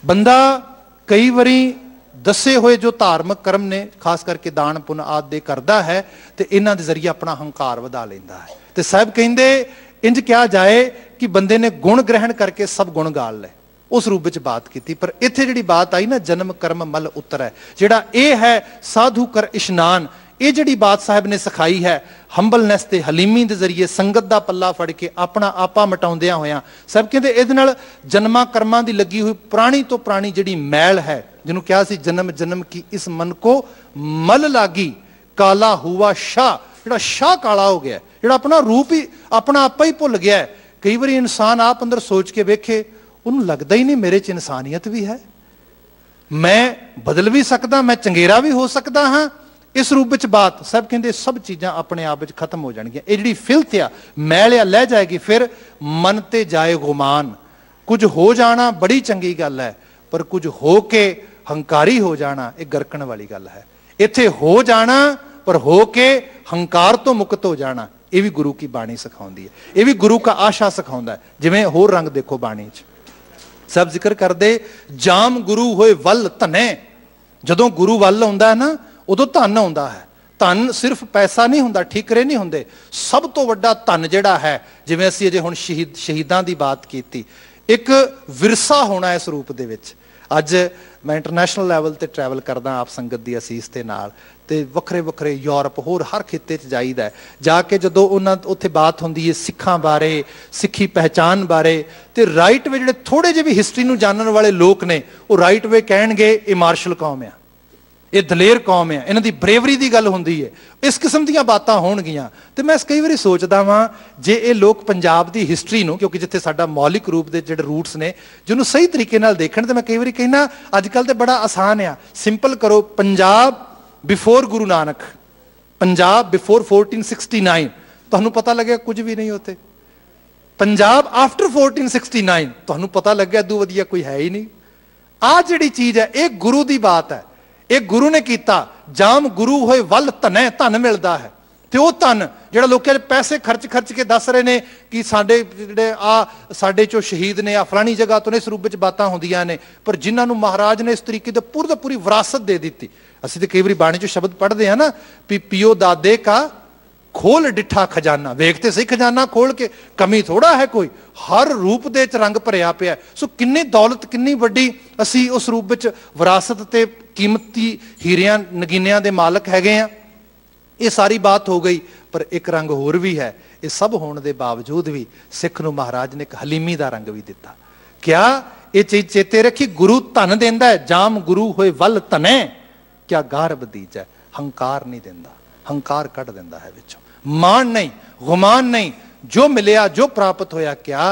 ਬੰਦਾ ਕਈ ਵਾਰੀ ਦੱਸੇ ਹੋਏ ਜੋ ਧਾਰਮਿਕ ਕਰਮ ਨੇ, ਖਾਸ ਕਰਕੇ ਦਾਨ ਪੁੰਨ ਆਦਿ ਦੇ ਕਰਦਾ ਹੈ ਤੇ ਇਹਨਾਂ ਦੇ ਜ਼ਰੀਏ ਆਪਣਾ ਹੰਕਾਰ ਵਧਾ ਲੈਂਦਾ ਹੈ। ਤੇ ਸਾਹਿਬ ਕਹਿੰਦੇ ਇੰਜ ਕਿਹਾ ਜਾਏ ਕਿ ਬੰਦੇ ਨੇ ਗੁਣ ਗ੍ਰਹਿਣ ਕਰਕੇ ਸਭ ਗੁਣ ਗਾਲ ਲੈ, ਉਸ ਰੂਪ ਵਿੱਚ ਬਾਤ ਕੀਤੀ। ਪਰ ਇੱਥੇ ਜਿਹੜੀ ਬਾਤ ਆਈ ਨਾ, ਜਨਮ ਕਰਮ ਮਲ ਉਤਰੈ, ਜਿਹੜਾ ਇਹ ਹੈ ਸਾਧੂ ਕਰ ਇਸ਼ਨਾਨ, ਇਹ ਜਿਹੜੀ ਬਾਤ ਸਾਹਿਬ ਨੇ ਸਿਖਾਈ ਹੈ ਹੰਬਲਨੈਸ ਤੇ ਹਲੀਮੀ ਦੇ ਜ਼ਰੀਏ, ਸੰਗਤ ਦਾ ਪੱਲਾ ਫੜ ਕੇ ਆਪਣਾ ਆਪਾ ਮਟਾਉਂਦਿਆਂ ਹੋਇਆਂ। ਸਾਹਿਬ ਕਹਿੰਦੇ ਇਹਦੇ ਨਾਲ ਜਨਮਾਂ ਕਰਮਾਂ ਦੀ ਲੱਗੀ ਹੋਈ ਪੁਰਾਣੀ ਤੋਂ ਪੁਰਾਣੀ ਜਿਹੜੀ ਮੈਲ ਹੈ, ਜਿਹਨੂੰ ਕਿਹਾ ਸੀ ਜਨਮ ਜਨਮ ਕੀ ਇਸ ਮਨ ਕੋ ਮਲ ਲਾਗੀ ਕਾਲਾ ਹੁਆ ਸ਼ਾਹ, ਜਿਹੜਾ ਸ਼ਾਹ ਕਾਲਾ ਹੋ ਗਿਆ, ਜਿਹੜਾ ਆਪਣਾ ਰੂਪ ਹੀ ਆਪਣਾ ਆਪਾ ਹੀ ਭੁੱਲ ਗਿਆ। ਕਈ ਵਾਰੀ ਇਨਸਾਨ ਆਪ ਅੰਦਰ ਸੋਚ ਕੇ ਵੇਖੇ, ਉਹਨੂੰ ਲੱਗਦਾ ਹੀ ਨਹੀਂ ਮੇਰੇ 'ਚ ਇਨਸਾਨੀਅਤ ਵੀ ਹੈ, ਮੈਂ ਬਦਲ ਵੀ ਸਕਦਾ, ਮੈਂ ਚੰਗੇਰਾ ਵੀ ਹੋ ਸਕਦਾ ਹਾਂ। ਇਸ ਰੂਪ ਵਿੱਚ ਬਾਤ ਸਾਹਿਬ ਕਹਿੰਦੇ ਸਭ ਚੀਜ਼ਾਂ ਆਪਣੇ ਆਪ ਵਿੱਚ ਖਤਮ ਹੋ ਜਾਣਗੀਆਂ। ਇਹ ਜਿਹੜੀ ਫਿਲਥ ਆ, ਮੈਲ ਆ, ਲੈ ਜਾਏਗੀ। ਫਿਰ ਮਨ ਤੇ ਜਾਏ ਗੁਮਾਨ। ਕੁਝ ਹੋ ਜਾਣਾ ਬੜੀ ਚੰਗੀ ਗੱਲ ਹੈ, ਪਰ ਕੁਝ ਹੋ ਕੇ ਹੰਕਾਰੀ ਹੋ ਜਾਣਾ ਇਹ ਗਰਕਣ ਵਾਲੀ ਗੱਲ ਹੈ। ਇੱਥੇ ਹੋ ਜਾਣਾ ਪਰ ਹੋ ਕੇ ਹੰਕਾਰ ਤੋਂ ਮੁਕਤ ਹੋ ਜਾਣਾ, ਇਹ ਵੀ ਗੁਰੂ ਕੀ ਬਾਣੀ ਸਿਖਾਉਂਦੀ ਹੈ, ਇਹ ਵੀ ਗੁਰੂ ਕਾ ਆਸ਼ਾ ਸਿਖਾਉਂਦਾ ਹੈ। ਜਿਵੇਂ ਹੋਰ ਰੰਗ ਦੇਖੋ ਬਾਣੀ 'ਚ, ਸਭ ਜ਼ਿਕਰ ਕਰਦੇ ਜਾਮ ਗੁਰੂ ਹੋਏ ਵੱਲ ਧਨੇ। ਜਦੋਂ ਗੁਰੂ ਵੱਲ ਆਉਂਦਾ ਹੈ ਨਾ, ਉਦੋਂ ਧਨ ਆਉਂਦਾ ਹੈ। ਧਨ ਸਿਰਫ ਪੈਸਾ ਨਹੀਂ ਹੁੰਦਾ, ਠੀਕਰੇ ਨਹੀਂ ਹੁੰਦੇ। ਸਭ ਤੋਂ ਵੱਡਾ ਧਨ ਜਿਹੜਾ ਹੈ, ਜਿਵੇਂ ਅਸੀਂ ਅਜੇ ਹੁਣ ਸ਼ਹੀਦਾਂ ਦੀ ਬਾਤ ਕੀਤੀ, ਇੱਕ ਵਿਰਸਾ ਹੋਣਾ ਇਸ ਰੂਪ ਦੇ ਵਿੱਚ। ਅੱਜ ਮੈਂ ਇੰਟਰਨੈਸ਼ਨਲ ਲੈਵਲ ਤੇ ਟਰੈਵਲ ਕਰਦਾ ਆਪ ਸੰਗਤ ਦੀ ਅਸੀਸ ਦੇ ਨਾਲ, ਤੇ ਵੱਖਰੇ ਵੱਖਰੇ ਯੂਰਪ ਹੋਰ ਹਰ ਖਿੱਤੇ 'ਚ ਜਾਈਦਾ। ਜਾ ਕੇ ਜਦੋਂ ਉਹਨਾਂ ਉੱਥੇ ਬਾਤ ਹੁੰਦੀ ਹੈ ਸਿੱਖਾਂ ਬਾਰੇ, ਸਿੱਖੀ ਪਹਿਚਾਨ ਬਾਰੇ, ਤੇ ਰਾਈਟ ਵੇ ਜਿਹੜੇ ਥੋੜੇ ਜਿਹੇ ਵੀ ਹਿਸਟਰੀ ਨੂੰ ਜਾਣਨ ਵਾਲੇ ਲੋਕ ਨੇ, ਉਹ ਰਾਈਟ ਵੇ ਕਹਿਣਗੇ ਇਹ ਮਾਰਸ਼ਲ ਕੌਮ ਆ, ये दलेर कौम है, इन्हां दी ब्रेवरी की गल हुंदी है, इस किस्म दीयां बातां होणगीਆਂ। ते मैं कई वारी सोचदा वां जे ये लोग पंजाब की हिस्टरी नूं, क्योंकि जिथे साडा मौलिक रूप के जिहड़े रूट्स ने जिन्होंने सही तरीके नाल देखण, ते मैं कई वारी कहना अजकल तो बड़ा आसान आ, सिंपल करो पंजाब बिफोर गुरु नानक, पंजाब बिफोर 1469, तुहानूं पता लगे कुछ भी नहीं होते। पंजाब आफ्टर 1469 तुहानूं पता लगे इदों वधिया कोई है ही नहीं। आ जिहड़ी चीज़ है ये गुरु की बात है, ये गुरु ने किया। जाम गुरु होए वल धने धन मिलता है, तो वह धन जो लोग पैसे खर्च खर्च के दस रहे हैं कि साडे जिहड़े आ साडे चो शहीद ने आ फलानी जगह तो ने, इस रूप में बातां होंदियां ने, पर जिन्होंने महाराज ने इस तरीके से पूरी विरासत दे दी। असीं तो कई बार बाणी चो शब्द पढ़ते हैं ना, पियो दादे का खोल डिठा खजाना, वेखते सही खजाना खोल के, कमी थोड़ा है कोई, हर रूप दे च रंग भरिया पिया। सो किन्नी दौलत किन्नी वड्डी असी उस रूप विच विरासत ते कीमती हीरियां नगीनियां दे मालक हैगे आ। ये सारी बात हो गई, पर एक रंग होर भी है। ये सब होने के बावजूद भी सिख नूं महाराज ने एक हलीमी का रंग भी दिता। क्या ये चीज चेते रखी, गुरु धन देंदा है, जाम गुरु होए वल धने, क्या गारब दीज है, हंकार नहीं देंदा, हंकार कट देंदा है विचों। मान नहीं, गुमान नहीं, जो मिलिया जो प्राप्त होया, क्या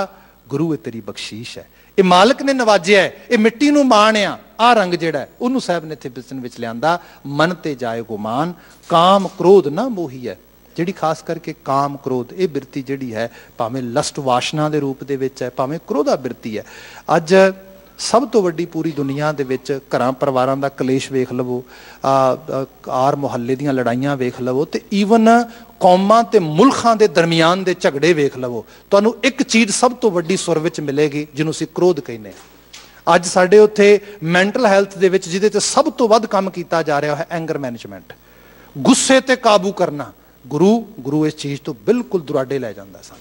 गुरु ये तेरी बख्शीश है, ये मालिक ने नवाजिया है, ये मिट्टी नूं मान आ रंग जिहड़ा है उन्होंने साहब ने इत्थे बिचन विच लिआंदा। मन ते जाए गुमान, काम क्रोध ना मोही है, जिहड़ी खास करके काम क्रोध ये बिरती जिहड़ी है, भावें लस्ट वाशना के रूप दे विच है, भावें क्रोधा बिरती है। अज सब तो वड्डी पूरी दुनिया दे विच घरां परिवारां दा कलेश वेख लवो, आर मुहल्ले दीयां लड़ाइयां वेख लवो, ते ईवन कौमां ते मुल्खां दे दरमियान दे झगड़े वेख लवो, तुहानूं एक चीज़ सब तो वड्डी सुर विच मिलेगी जिन्हों असीं क्रोध कहने। अज साडे उत्थे मैंटल हैल्थ दे विच जिहदे ते सब तो वध काम कीता जा रहा है एंगर मैनेजमेंट, गुस्से ते काबू करना। गुरु इस चीज़ तो बिल्कुल दुराडे लै जांदा सा।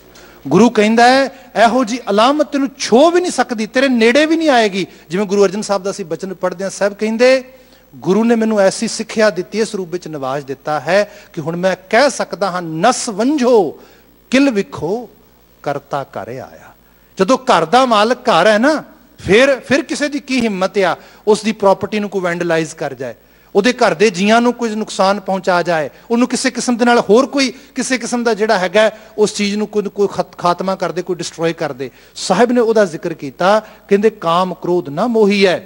गुरु कहता है इहो जी अलामत तेनू छो भी नहीं सकती, तेरे नेड़े भी नहीं आएगी। जिवें गुरु अर्जन साहब का असीं बचन पढ़ते हैं, साहब कहते गुरु ने मैनू ऐसी सिक्ख्या दी, इस रूप में नवाज दिता है कि हुण मैं कह सकता हाँ, नस वंझो किल विखो करता घर आया। जदों घर का मालक घर है ना, फिर किसी की की हिम्मत आ उसकी प्रॉपर्टी को वैंडलाइज कर जाए, ਉਹਦੇ घर ਦੇ ਜੀਆਂ ਨੂੰ कुछ नुकसान पहुंचा जाए, ਉਹਨੂੰ ਕਿਸੇ किस्म ਦੇ ਨਾਲ ਹੋਰ ਕੋਈ ਕਿਸੇ किस्म ਦਾ ਜਿਹੜਾ ਹੈਗਾ उस चीज़ ਨੂੰ कोई खात्मा कर दे, कोई डिस्ट्रॉय कर दे। साहिब ने ਉਹਦਾ ਜ਼ਿਕਰ ਕੀਤਾ, ਕਹਿੰਦੇ काम क्रोध ना मोही है,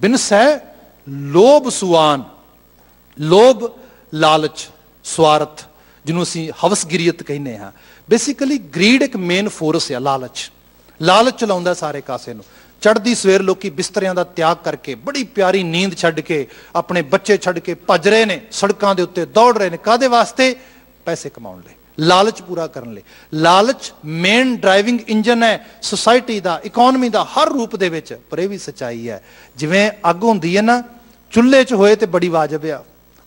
बिनसै लोभ सुआन। लोभ लालच स्वार्थ जिन्हों असीं हवसगिरीयत कहने हाँ, बेसिकली ग्रीड एक मेन फोर्स है। लालच चलाउंदा सारे कासे नूं। चढ़ती सवेर लोग बिस्तरियां का त्याग करके बड़ी प्यारी नींद छड्ड के अपने बच्चे छड्ड के भज रहे हैं, सड़कों के उत्ते दौड़ रहे हैं, कादे वास्ते? पैसे कमाउण लई, लालच पूरा करने लई। लालच मेन ड्राइविंग इंजन है सोसाइटी का, इकोनॉमी का हर रूप दे विच। पर यह भी सच्चाई है, जिवें अग हुंदी है ना, चुल्हे च होए तो बड़ी वाजब आ,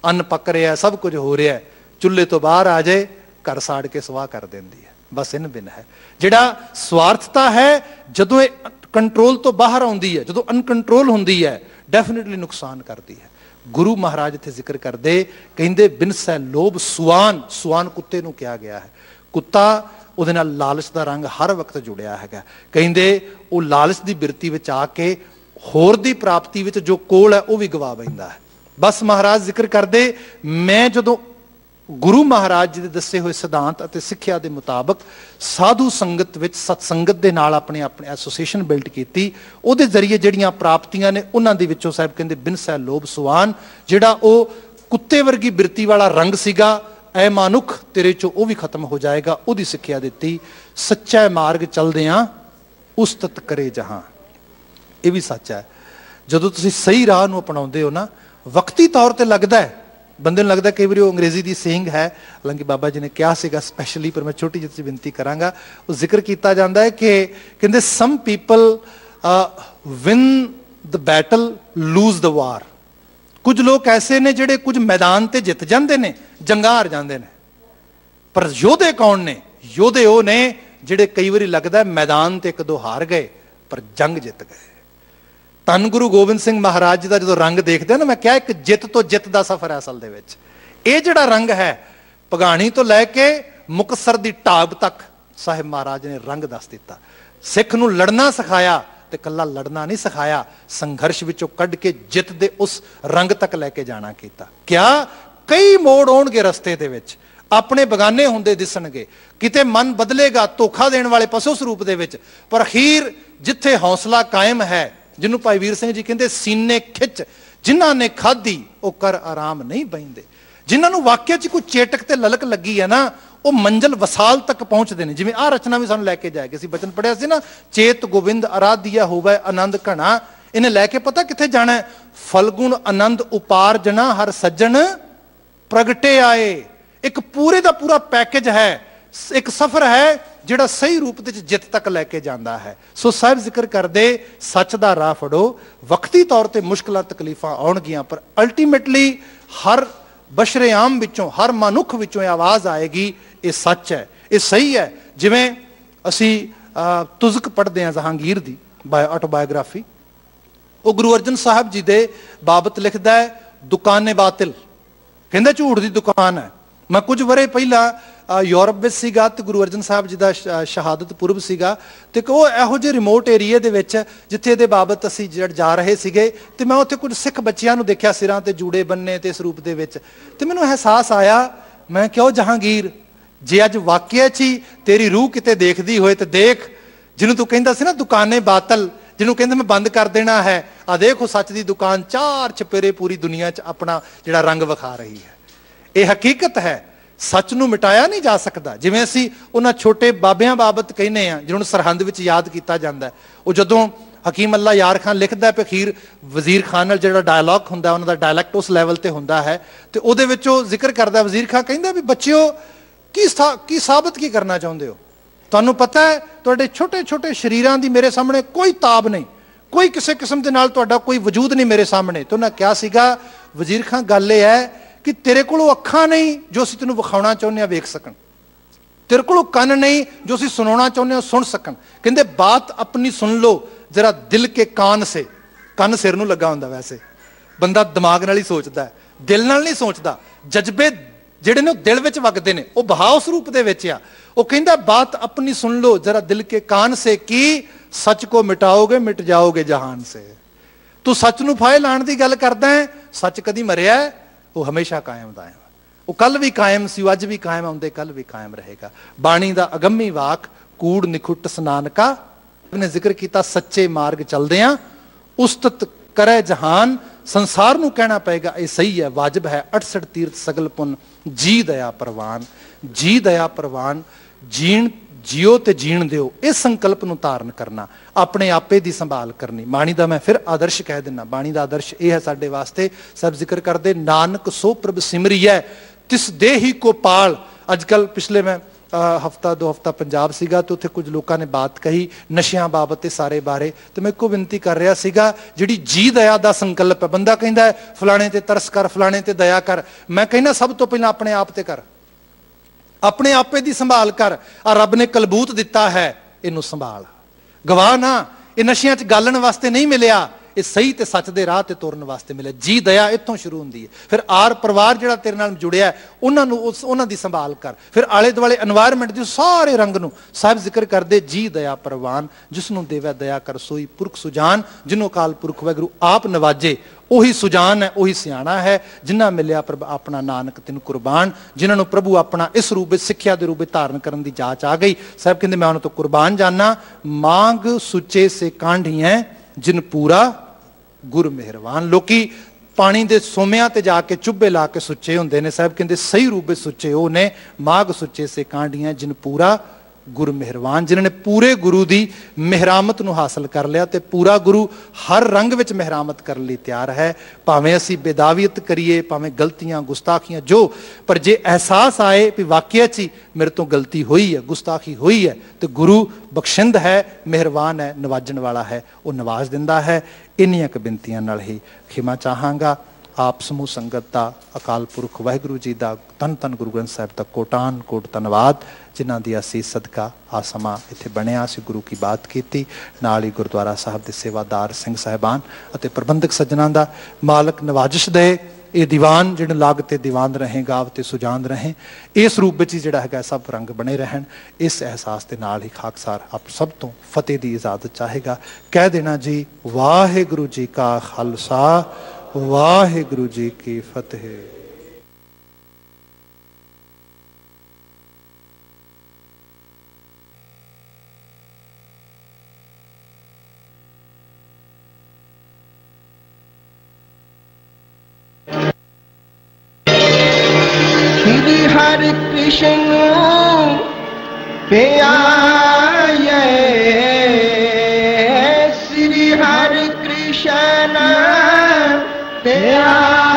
अन्न पक रहा है, सब कुछ हो रहा है, चुल्हे तो बाहर आ जाए घर साड़ के सवाह कर देंदी है। बस इन बिन है जिहड़ा स्वार्थता है, जदों कंट्रोल तो बाहर आती है, जो अनकंट्रोल होंगी है, डेफिनेटली नुकसान करती है। गुरु महाराज इत्थे जिक्र करते, कहते बिनसै लोभ सुआन। सुआन कुत्ते नूं कहा गया है, कुत्ता उहदे नाल लालच का रंग हर वक्त जुड़िया है। कहते वो लालच की बिरती विच आके होर दी प्राप्ति विच जो कोल है वह भी गवा बैंदा है। बस महाराज जिक्र करते, मैं जदों गुरु महाराज जी के दसे हुए सिद्धांत और सिक्ख्या के मुताबिक साधु संगत विच सतसंगत के नाल अपने एसोसीएशन बिल्ड की, उहदे जरिए जिहड़ियां प्राप्तियां ने उन्हां दे विचों साहब कहंदे बिनसै लोभ सुआन, जिहड़ा वो कुत्ते वर्गी बिरती वाला रंग सीगा, ऐ मानुख तेरे चो वो भी खत्म हो जाएगा। उहदी सिक्ख्या दित्ती, सच्चा मार्ग चलदियां उस्तत करे जहां। यह भी सच है, जदों तुसीं सही राह नूं अपनाउंदे हो ना, वक्ती तौर पर लगता है बंदे नूं लगता कई बार वो अंग्रेजी की सेइंग है, हालांकि बाबा जी ने कहा सीगा स्पैशली, पर मैं छोटी जी विनती करांगा। वो जिक्र किया जाता है कि कहते some people win the battle lose the war. कुछ लोग ऐसे ने जिहड़े कुछ मैदान ते जित जाते हैं, जंगा हार जाते हैं, पर योधे कौन ने? योधे वो ने जिहड़े कई बार लगता है मैदान ते एक दो हार गए पर जंग जित गए। धन गुरु गोबिंद सिंह महाराज जी का जो रंग देखते हैं ना, मैं क्या एक जित तो जित का सफर है असल दे विच। ये जिहड़ा रंग है भगाणी तो लैके मुकतसर की ढाब तक साहिब महाराज ने रंग दस दिता। सिख नूं लड़ना सिखाया, ਤੇ ਕੱਲਾ ਲੜਨਾ ਨਹੀਂ ਸਿਖਾਇਆ, ਸੰਘਰਸ਼ ਵਿੱਚੋਂ ਕੱਢ ਕੇ ਜਿੱਤ ਦੇ ਉਸ ਰੰਗ ਤੱਕ ਲੈ ਕੇ ਜਾਣਾ ਕੀਤਾ। ਕਿਆ ਕਈ ਮੋੜ ਆਉਣਗੇ ਰਸਤੇ ਦੇ ਵਿੱਚ, ਆਪਣੇ ਬਗਾਨੇ ਹੁੰਦੇ ਦਿਸਣਗੇ, ਕਿਤੇ ਮਨ ਬਦਲੇਗਾ ਧੋਖਾ ਦੇਣ ਵਾਲੇ ਪਸ਼ੂ ਸਰੂਪ ਦੇ ਵਿੱਚ, ਪਰ ਅਖੀਰ ਜਿੱਥੇ ਹੌਸਲਾ ਕਾਇਮ ਹੈ, ਜਿਹਨੂੰ ਭਾਈ ਵੀਰ ਸਿੰਘ ਜੀ ਕਹਿੰਦੇ ਸੀਨੇ ਖਿੱਚ, ਜਿਨ੍ਹਾਂ ਨੇ ਖਾਧੀ ਉਹ ਕਰ ਆਰਾਮ ਨਹੀਂ ਬਹਿੰਦੇ। ਜਿਨ੍ਹਾਂ ਨੂੰ ਵਾਕਿਆ 'ਚ ਕੋਈ ਚੇਟਕ ਤੇ ਲਲਕ ਲੱਗੀ ਹੈ ਨਾ, ਉਹ ਮੰਜ਼ਿਲ ਵਸਾਲ ਤੱਕ ਪਹੁੰਚਦੇ ਨੇ। ਜਿਵੇਂ ਆਹ ਰਚਨਾ ਵੀ ਸਾਨੂੰ ਲੈ ਕੇ ਜਾਏਗੀ, ਅਸੀਂ ਬਚਨ ਪੜਿਆ ਸੀ ਨਾ, ਚੇਤ ਗੋਬਿੰਦ ਅਰਾਧਿਆ ਹੋਵੇ ਆਨੰਦ ਘਣਾ, ਇਹਨੇ ਲੈ ਕੇ ਪਤਾ ਕਿੱਥੇ ਜਾਣਾ ਹੈ, ਫਲਗੁਣ ਆਨੰਦ ਉਪਾਰਜਣਾ ਹਰ ਸੱਜਣ ਪ੍ਰਗਟੇ ਆਏ। ਇੱਕ ਪੂਰੇ ਦਾ ਪੂਰਾ ਪੈਕੇਜ ਹੈ, ਇੱਕ ਸਫ਼ਰ ਹੈ ਜਿਹੜਾ ਸਹੀ ਰੂਪ ਵਿੱਚ ਜਿੱਤ ਤੱਕ ਲੈ ਕੇ ਜਾਂਦਾ ਹੈ। ਸੋ ਸਾਹਿਬ ਜ਼ਿਕਰ ਕਰਦੇ ਸੱਚ ਦਾ ਰਾਹ ਫੜੋ, ਵਕਤੀ ਤੌਰ ਤੇ ਮੁਸ਼ਕਲਾਂ ਤਕਲੀਫਾਂ ਆਉਣਗੀਆਂ, ਪਰ ਅਲਟੀਮੇਟਲੀ ਹਰ ਬਸ਼ਰੇ-ਆਮ ਵਿੱਚੋਂ, ਹਰ ਮਨੁੱਖ ਵਿੱਚੋਂ ਇਹ ਆਵਾਜ਼ ਆਏਗੀ, ਇਹ ਸੱਚ ਹੈ, ਇਹ ਸਹੀ ਹੈ। ਜਿਵੇਂ ਅਸੀਂ ਤੁਜ਼ਕ ਪੜ੍ਹਦੇ ਹਾਂ ਜਹਾਂਗੀਰ ਦੀ ਆਟੋਬਾਇਓਗ੍ਰਾਫੀ, ਉਹ ਗੁਰੂ ਅਰਜਨ ਸਾਹਿਬ ਜੀ ਦੇ ਬਾਬਤ ਲਿਖਦਾ ਹੈ, ਦੁਕਾਨੇ ਬਾਤਿਲ, ਕਹਿੰਦਾ ਝੂਠ ਦੀ ਦੁਕਾਨ ਹੈ। ਮੈਂ ਕੁਝ ਵਰੇ ਪਹਿਲਾਂ ਯੂਰਪ ਵਿੱਚ ਸੀਗਾ ਤੇ ਗੁਰੂ ਅਰਜਨ ਸਾਹਿਬ ਜੀ ਦਾ ਸ਼ਹਾਦਤ ਪੁਰਬ ਸੀਗਾ, ਤੇ ਉਹ ਇਹੋ ਜਿਹੇ ਰਿਮੋਟ ਏਰੀਏ ਦੇ ਵਿੱਚ ਜਿੱਥੇ ਇਹਦੇ ਬਾਬਤ ਅਸੀਂ ਜਾ ਰਹੇ ਸੀਗੇ, ਤੇ ਮੈਂ ਉੱਥੇ ਕੁਝ ਸਿੱਖ ਬੱਚਿਆਂ ਨੂੰ ਦੇਖਿਆ ਸਿਰਾਂ ਤੇ ਜੂੜੇ ਬੰਨੇ ਤੇ ਇਸ ਰੂਪ ਦੇ ਵਿੱਚ, ਤੇ ਮੈਨੂੰ ਅਹਿਸਾਸ ਆਇਆ, ਮੈਂ ਕਿਹਾ ਜਹਾਂਗੀਰ, ਜੇ ਅੱਜ ਵਾਕਿਆ 'ਚ ਹੀ ਤੇਰੀ ਰੂਹ ਕਿਤੇ ਦੇਖਦੀ ਹੋਏ ਤੇ ਦੇਖ, ਜਿਹਨੂੰ ਤੂੰ ਕਹਿੰਦਾ ਸੀ ਨਾ ਦੁਕਾਨੇ ਬਾਤਲ, ਜਿਹਨੂੰ ਕਹਿੰਦੇ ਮੈਂ ਬੰਦ ਕਰ ਦੇਣਾ ਹੈ, ਆ ਦੇਖੋ ਸੱਚ ਦੀ ਦੁਕਾਨ ਚਾਰ ਚਪੇਰੇ ਪੂਰੀ ਦੁਨੀਆ 'ਚ ਆਪਣਾ ਜਿਹੜਾ ਰੰਗ ਵਿਖਾ ਰਹੀ ਹੈ। ਇਹ ਹਕੀਕਤ ਹੈ, ਸੱਚ ਨੂੰ ਮਿਟਾਇਆ ਨਹੀਂ ਜਾ ਸਕਦਾ। ਜਿਵੇਂ ਅਸੀਂ ਉਹਨਾਂ ਛੋਟੇ ਬਾਬਿਆਂ ਬਾਬਤ ਕਹਿੰਦੇ ਆ ਜਿਹਨਾਂ ਨੂੰ ਸਰਹੰਦ ਵਿੱਚ ਯਾਦ ਕੀਤਾ ਜਾਂਦਾ, ਉਹ ਜਦੋਂ ਹਕੀਮ ਅੱਲਾ ਯਾਰ ਖਾਨ ਲਿਖਦਾ ਪਿਆ ਅਖੀਰ ਵਜ਼ੀਰ ਖਾਨ ਨਾਲ ਜਿਹੜਾ ਡਾਇਲੌਗ ਹੁੰਦਾ, ਉਹਨਾਂ ਦਾ ਡਾਇਲੈਕਟ ਉਸ ਲੈਵਲ ਤੇ ਹੁੰਦਾ ਹੈ, ਤੇ ਉਹਦੇ ਵਿੱਚ ਉਹ ਜ਼ਿਕਰ ਕਰਦਾ, ਵਜ਼ੀਰ ਖਾਨ ਕਹਿੰਦਾ ਵੀ ਬੱਚਿਓ ਕੀ ਸਾਬਤ ਕੀ ਕਰਨਾ ਚਾਹੁੰਦੇ ਹੋ? ਤੁਹਾਨੂੰ ਪਤਾ ਹੈ ਤੁਹਾਡੇ ਛੋਟੇ ਛੋਟੇ ਸਰੀਰਾਂ ਦੀ ਮੇਰੇ ਸਾਹਮਣੇ ਕੋਈ ਤਾਬ ਨਹੀਂ, ਕੋਈ ਕਿਸੇ ਕਿਸਮ ਦੇ ਨਾਲ ਤੁਹਾਡਾ ਕੋਈ ਵਜੂਦ ਨਹੀਂ ਮੇਰੇ ਸਾਹਮਣੇ। ਤੇ ਉਹਨਾਂ ਕਿਹਾ ਸੀਗਾ, ਵਜ਼ੀਰ ਖਾਨ ਗੱਲ ਇਹ ਹੈ ਕਿ ਤੇਰੇ ਕੋਲ ਅੱਖਾਂ ਨਹੀਂ ਜੋ ਅਸੀਂ ਤੈਨੂੰ ਵਿਖਾਉਣਾ ਚਾਹੁੰਦੇ ਹਾਂ ਵੇਖ ਸਕਣ, ਤੇਰੇ ਕੋਲ ਕੰਨ ਨਹੀਂ ਜੋ ਅਸੀਂ ਸੁਣਾਉਣਾ ਚਾਹੁੰਦੇ ਹਾਂ ਸੁਣ ਸਕਣ। ਕਹਿੰਦੇ ਬਾਤ ਆਪਣੀ ਸੁਣ ਲਓ ਜਰਾ ਦਿਲ ਕੇ ਕਾਨ ਸੇ, ਕੰਨ ਸਿਰ ਨੂੰ ਲੱਗਾ ਹੁੰਦਾ, ਵੈਸੇ ਬੰਦਾ ਦਿਮਾਗ ਨਾਲ ਹੀ ਸੋਚਦਾ ਹੈ, ਦਿਲ ਨਾਲ ਨਹੀਂ ਸੋਚਦਾ। ਜਜ਼ਬੇ ਜਿਹੜੇ ਨੇ ਉਹ ਦਿਲ ਵਿੱਚ ਵਗਦੇ ਨੇ, ਉਹ ਬਹਾ ਉਸ ਰੂਪ ਦੇ ਵਿੱਚ ਆ। ਉਹ ਕਹਿੰਦਾ ਬਾਤ ਆਪਣੀ ਸੁਣ ਲਓ ਜਰਾ ਦਿਲ ਕੇ ਕਾਨ ਸੇ, ਕੀ ਸੱਚ ਕੋ ਮਿਟਾਓਗੇ ਮਿਟ ਜਾਓਗੇ ਜਹਾਨ ਸੇ। ਤੂੰ ਸੱਚ ਨੂੰ ਫਾਇਲ ਲਾਉਣ ਦੀ ਗੱਲ ਕਰਦਾ ਹੈ, ਸੱਚ ਕਦੀ ਮਰਿਆ? ਉਹ ਹਮੇਸ਼ਾ ਕਾਇਮ ਦਾ ਹੈ, ਉਹ ਕੱਲ ਵੀ ਕਾਇਮ ਸੀ, ਉਹ ਅੱਜ ਵੀ ਕਾਇਮ ਆਉਂਦੇ, ਕੱਲ ਵੀ ਕਾਇਮ ਰਹੇਗਾ। ਬਾਣੀ ਦਾ ਅਗੰਮੀ ਵਾਕ ਕੂੜ ਨਿਖੁੱਟ ਸਨਾਨਕਾ ਨੇ ਜ਼ਿਕਰ ਕੀਤਾ, ਸੱਚੇ ਮਾਰਗ ਚੱਲਦੇ ਆ ਉਸਤਤ ਕਰੇ ਜਹਾਨ। ਸੰਸਾਰ ਨੂੰ ਕਹਿਣਾ ਪਏਗਾ ਇਹ ਸਹੀ ਹੈ, ਵਾਜਬ ਹੈ, 68 ਤੀਰਥ ਸਗਲ ਪੁੰਨ ਜੀ ਦਇਆ ਪ੍ਰਵਾਨ। ਜੀ ਦਇਆ ਪ੍ਰਵਾਨ, ਜਿਉ ਤੇ ਜੀਣ ਦਿਓ, ਇਸ ਸੰਕਲਪ ਨੂੰ ਧਾਰਨ ਕਰਨਾ, ਆਪਣੇ ਆਪੇ ਦੀ ਸੰਭਾਲ ਕਰਨੀ। ਬਾਣੀ ਦਾ ਮੈਂ ਫਿਰ ਆਦਰਸ਼ ਕਹਿ ਦਿੰਦਾ, ਬਾਣੀ ਦਾ ਆਦਰਸ਼ ਇਹ ਹੈ ਸਾਡੇ ਵਾਸਤੇ। ਸਭ ਜ਼ਿਕਰ ਕਰਦੇ ਨਾਨਕ ਸੋ ਪ੍ਰਭ ਸਿਮਰਿਐ ਤਿਸ ਦੇਹੀ ਕੋ ਪਾਲ। ਅੱਜ ਕੱਲ ਪਿਛਲੇ ਮੈਂ ਹਫਤਾ 2 ਹਫਤਾ ਪੰਜਾਬ ਸੀਗਾ, ਤੇ ਉੱਥੇ ਕੁਝ ਲੋਕਾਂ ਨੇ ਬਾਤ ਕਹੀ ਨਸ਼ਿਆਂ ਬਾਬਤ ਤੇ ਸਾਰੇ ਬਾਰੇ, ਤੇ ਮੈਂ ਇੱਕੋ ਬੇਨਤੀ ਕਰ ਰਿਹਾ ਸੀਗਾ, ਜਿਹੜੀ ਜੀ ਦਇਆ ਦਾ ਸੰਕਲਪ ਹੈ, ਬੰਦਾ ਕਹਿੰਦਾ ਹੈ ਫਲਾਣੇ ਤੇ ਤਰਸ ਕਰ, ਫਲਾਣੇ ਤੇ ਦਇਆ ਕਰ, ਮੈਂ ਕਹਿੰਦਾ ਸਭ ਤੋਂ ਪਹਿਲਾਂ ਆਪਣੇ ਆਪ ਤੇ ਕਰ, ਆਪਣੇ ਆਪੇ ਦੀ ਸੰਭਾਲ ਕਰ। ਆ ਰੱਬ ਨੇ ਕਲਬੂਤ ਦਿੱਤਾ ਹੈ, ਇਹਨੂੰ ਸੰਭਾਲ। ਗਵਾਹ ਨਾ, ਇਹ ਨਸ਼ਿਆਂ 'ਚ ਗਾਲਣ ਵਾਸਤੇ ਨਹੀਂ ਮਿਲਿਆ, ਇਹ ਸਹੀ ਤੇ ਸੱਚ ਦੇ ਰਾਹ ਤੇ ਤੁਰਨ ਵਾਸਤੇ ਮਿਲਿਆ। ਜੀ ਦਇਆ ਇੱਥੋਂ ਸ਼ੁਰੂ ਹੁੰਦੀ ਹੈ। ਫਿਰ ਆਰ ਪਰਿਵਾਰ ਜਿਹੜਾ ਤੇਰੇ ਨਾਲ ਜੁੜਿਆ, ਉਹਨਾਂ ਦੀ ਸੰਭਾਲ ਕਰ। ਫਿਰ ਆਲੇ ਦੁਆਲੇ এনवायरमेंट ਦੇ ਸਾਰੇ ਰੰਗ ਨੂੰ ਸਾਹਿਬ ਜ਼ਿਕਰ ਕਰਦੇ, ਜੀ ਦਇਆ ਪ੍ਰਵਾਨ ਜਿਸ ਨੂੰ ਦੇਵੈ ਦਇਆ ਕਰ ਸੋਈ ਪੁਰਖ ਸੁਜਾਨ। ਜਿਹਨੂੰ ਅਕਾਲ ਪੁਰਖ ਵਾਹਿਗੁਰੂ ਆਪ ਨਵਾਜੇ ਉਹੀ ਸੁਜਾਨ ਹੈ, ਉਹੀ ਸਿਆਣਾ ਹੈ। ਜਿਨ੍ਹਾਂ ਮਿਲਿਆ ਪ੍ਰਭ ਆਪਣਾ ਨਾਨਕ ਤੈਨੂੰ ਕੁਰਬਾਨ, ਜਿਨ੍ਹਾਂ ਨੂੰ ਪ੍ਰਭੂ ਆਪਣਾ ਇਸ ਰੂਪ ਵਿੱਚ ਸਿੱਖਿਆ ਦੇ ਰੂਪ ਵਿੱਚ ਧਾਰਨ ਕਰਨ ਦੀ ਜਾਚ ਆ ਗਈ, ਸਾਹਿਬ ਕਹਿੰਦੇ ਮੈਂ ਉਹਨਾਂ ਤੋਂ ਕੁਰਬਾਨ ਜਾਨਾ। ਮਾਂਗ ਸੁੱਚੇ ਸੇ ਕਾਂਢੀਐ ਜਿਨ ਪੂਰਾ ਗੁਰ ਮਿਹਰਬਾਨ। ਲੋਕੀ ਪਾਣੀ ਦੇ ਸੋਮਿਆਂ ਤੇ ਜਾ ਕੇ ਚੁੱਭੇ ਲਾ ਕੇ ਸੁੱਚੇ ਹੁੰਦੇ ਨੇ, ਸਾਹਿਬ ਕਹਿੰਦੇ ਸਹੀ ਰੂਪ ਵਿੱਚ ਸੁੱਚੇ ਉਹ ਨੇ। ਮਾਗ ਸੁੱਚੇ ਸੇ ਕਾਂਢੀਆਂ ਜਿਨ ਪੂਰਾ ਗੁਰ ਮਿਹਰਬਾਨ, ਜਿਨ੍ਹਾਂ ਨੇ ਪੂਰੇ ਗੁਰੂ ਦੀ ਮਿਹਰਾਮਤ ਨੂੰ ਹਾਸਲ ਕਰ ਲਿਆ, ਤੇ ਪੂਰਾ ਗੁਰੂ ਹਰ ਰੰਗ ਵਿੱਚ ਮਿਹਰਾਮਤ ਕਰਨ ਲਈ ਤਿਆਰ ਹੈ। ਭਾਵੇਂ ਅਸੀਂ ਬੇਦਾਵੀਅਤ ਕਰੀਏ, ਭਾਵੇਂ ਗਲਤੀਆਂ ਗੁਸਤਾਖੀਆਂ ਜੋ, ਪਰ ਜੇ ਅਹਿਸਾਸ ਆਏ ਵੀ ਵਾਕਿਆ 'ਚ ਹੀ ਮੇਰੇ ਤੋਂ ਗਲਤੀ ਹੋਈ ਹੈ, ਗੁਸਤਾਖੀ ਹੋਈ ਹੈ, ਤੇ ਗੁਰੂ ਬਖਸ਼ਿੰਦ ਹੈ, ਮਿਹਰਬਾਨ ਹੈ, ਨਵਾਜਣ ਵਾਲਾ ਹੈ, ਉਹ ਨਵਾਜ ਦਿੰਦਾ ਹੈ। ਇੰਨੀਆਂ ਕੁ ਬੇਨਤੀਆਂ ਨਾਲ ਹੀ ਖਿਮਾ ਚਾਹਾਂਗਾ। ਆਪ ਸਮੂਹ ਸੰਗਤ ਦਾ, ਅਕਾਲ ਪੁਰਖ ਵਾਹਿਗੁਰੂ ਜੀ ਦਾ, ਧੰਨ ਧੰਨ ਗੁਰੂ ਗ੍ਰੰਥ ਸਾਹਿਬ ਦਾ ਕੋਟਾਨ ਕੋਟ ਧੰਨਵਾਦ, ਜਿਨ੍ਹਾਂ ਦੀ ਅਸੀਂ ਸਦਕਾ ਆ ਸਮਾਂ ਇੱਥੇ ਬਣਿਆ। ਅਸੀਂ ਗੁਰੂ ਕੀ ਬਾਤ ਕੀਤੀ, ਨਾਲ ਹੀ ਗੁਰਦੁਆਰਾ ਸਾਹਿਬ ਦੇ ਸੇਵਾਦਾਰ ਸਿੰਘ ਸਾਹਿਬਾਨ ਅਤੇ ਪ੍ਰਬੰਧਕ ਸੱਜਣਾਂ ਦਾ ਮਾਲਕ ਨਵਾਜਿਸ਼ ਦੇ, ये दीवान जिहड़े लागते दीवान रहें गावते सुजान रहें, इस रूप में ही जिहड़ा है सब रंग बने रहन। इस एहसास के नाल ही खाकसार आप सब तो फतेह की इजाजत चाहेगा। कह देना जी वाहिगुरू जी का खालसा वाहिगुरू जी की फतेह। श्री हरि कृष्ण प्यारे, श्री हरि कृष्ण प्यारे।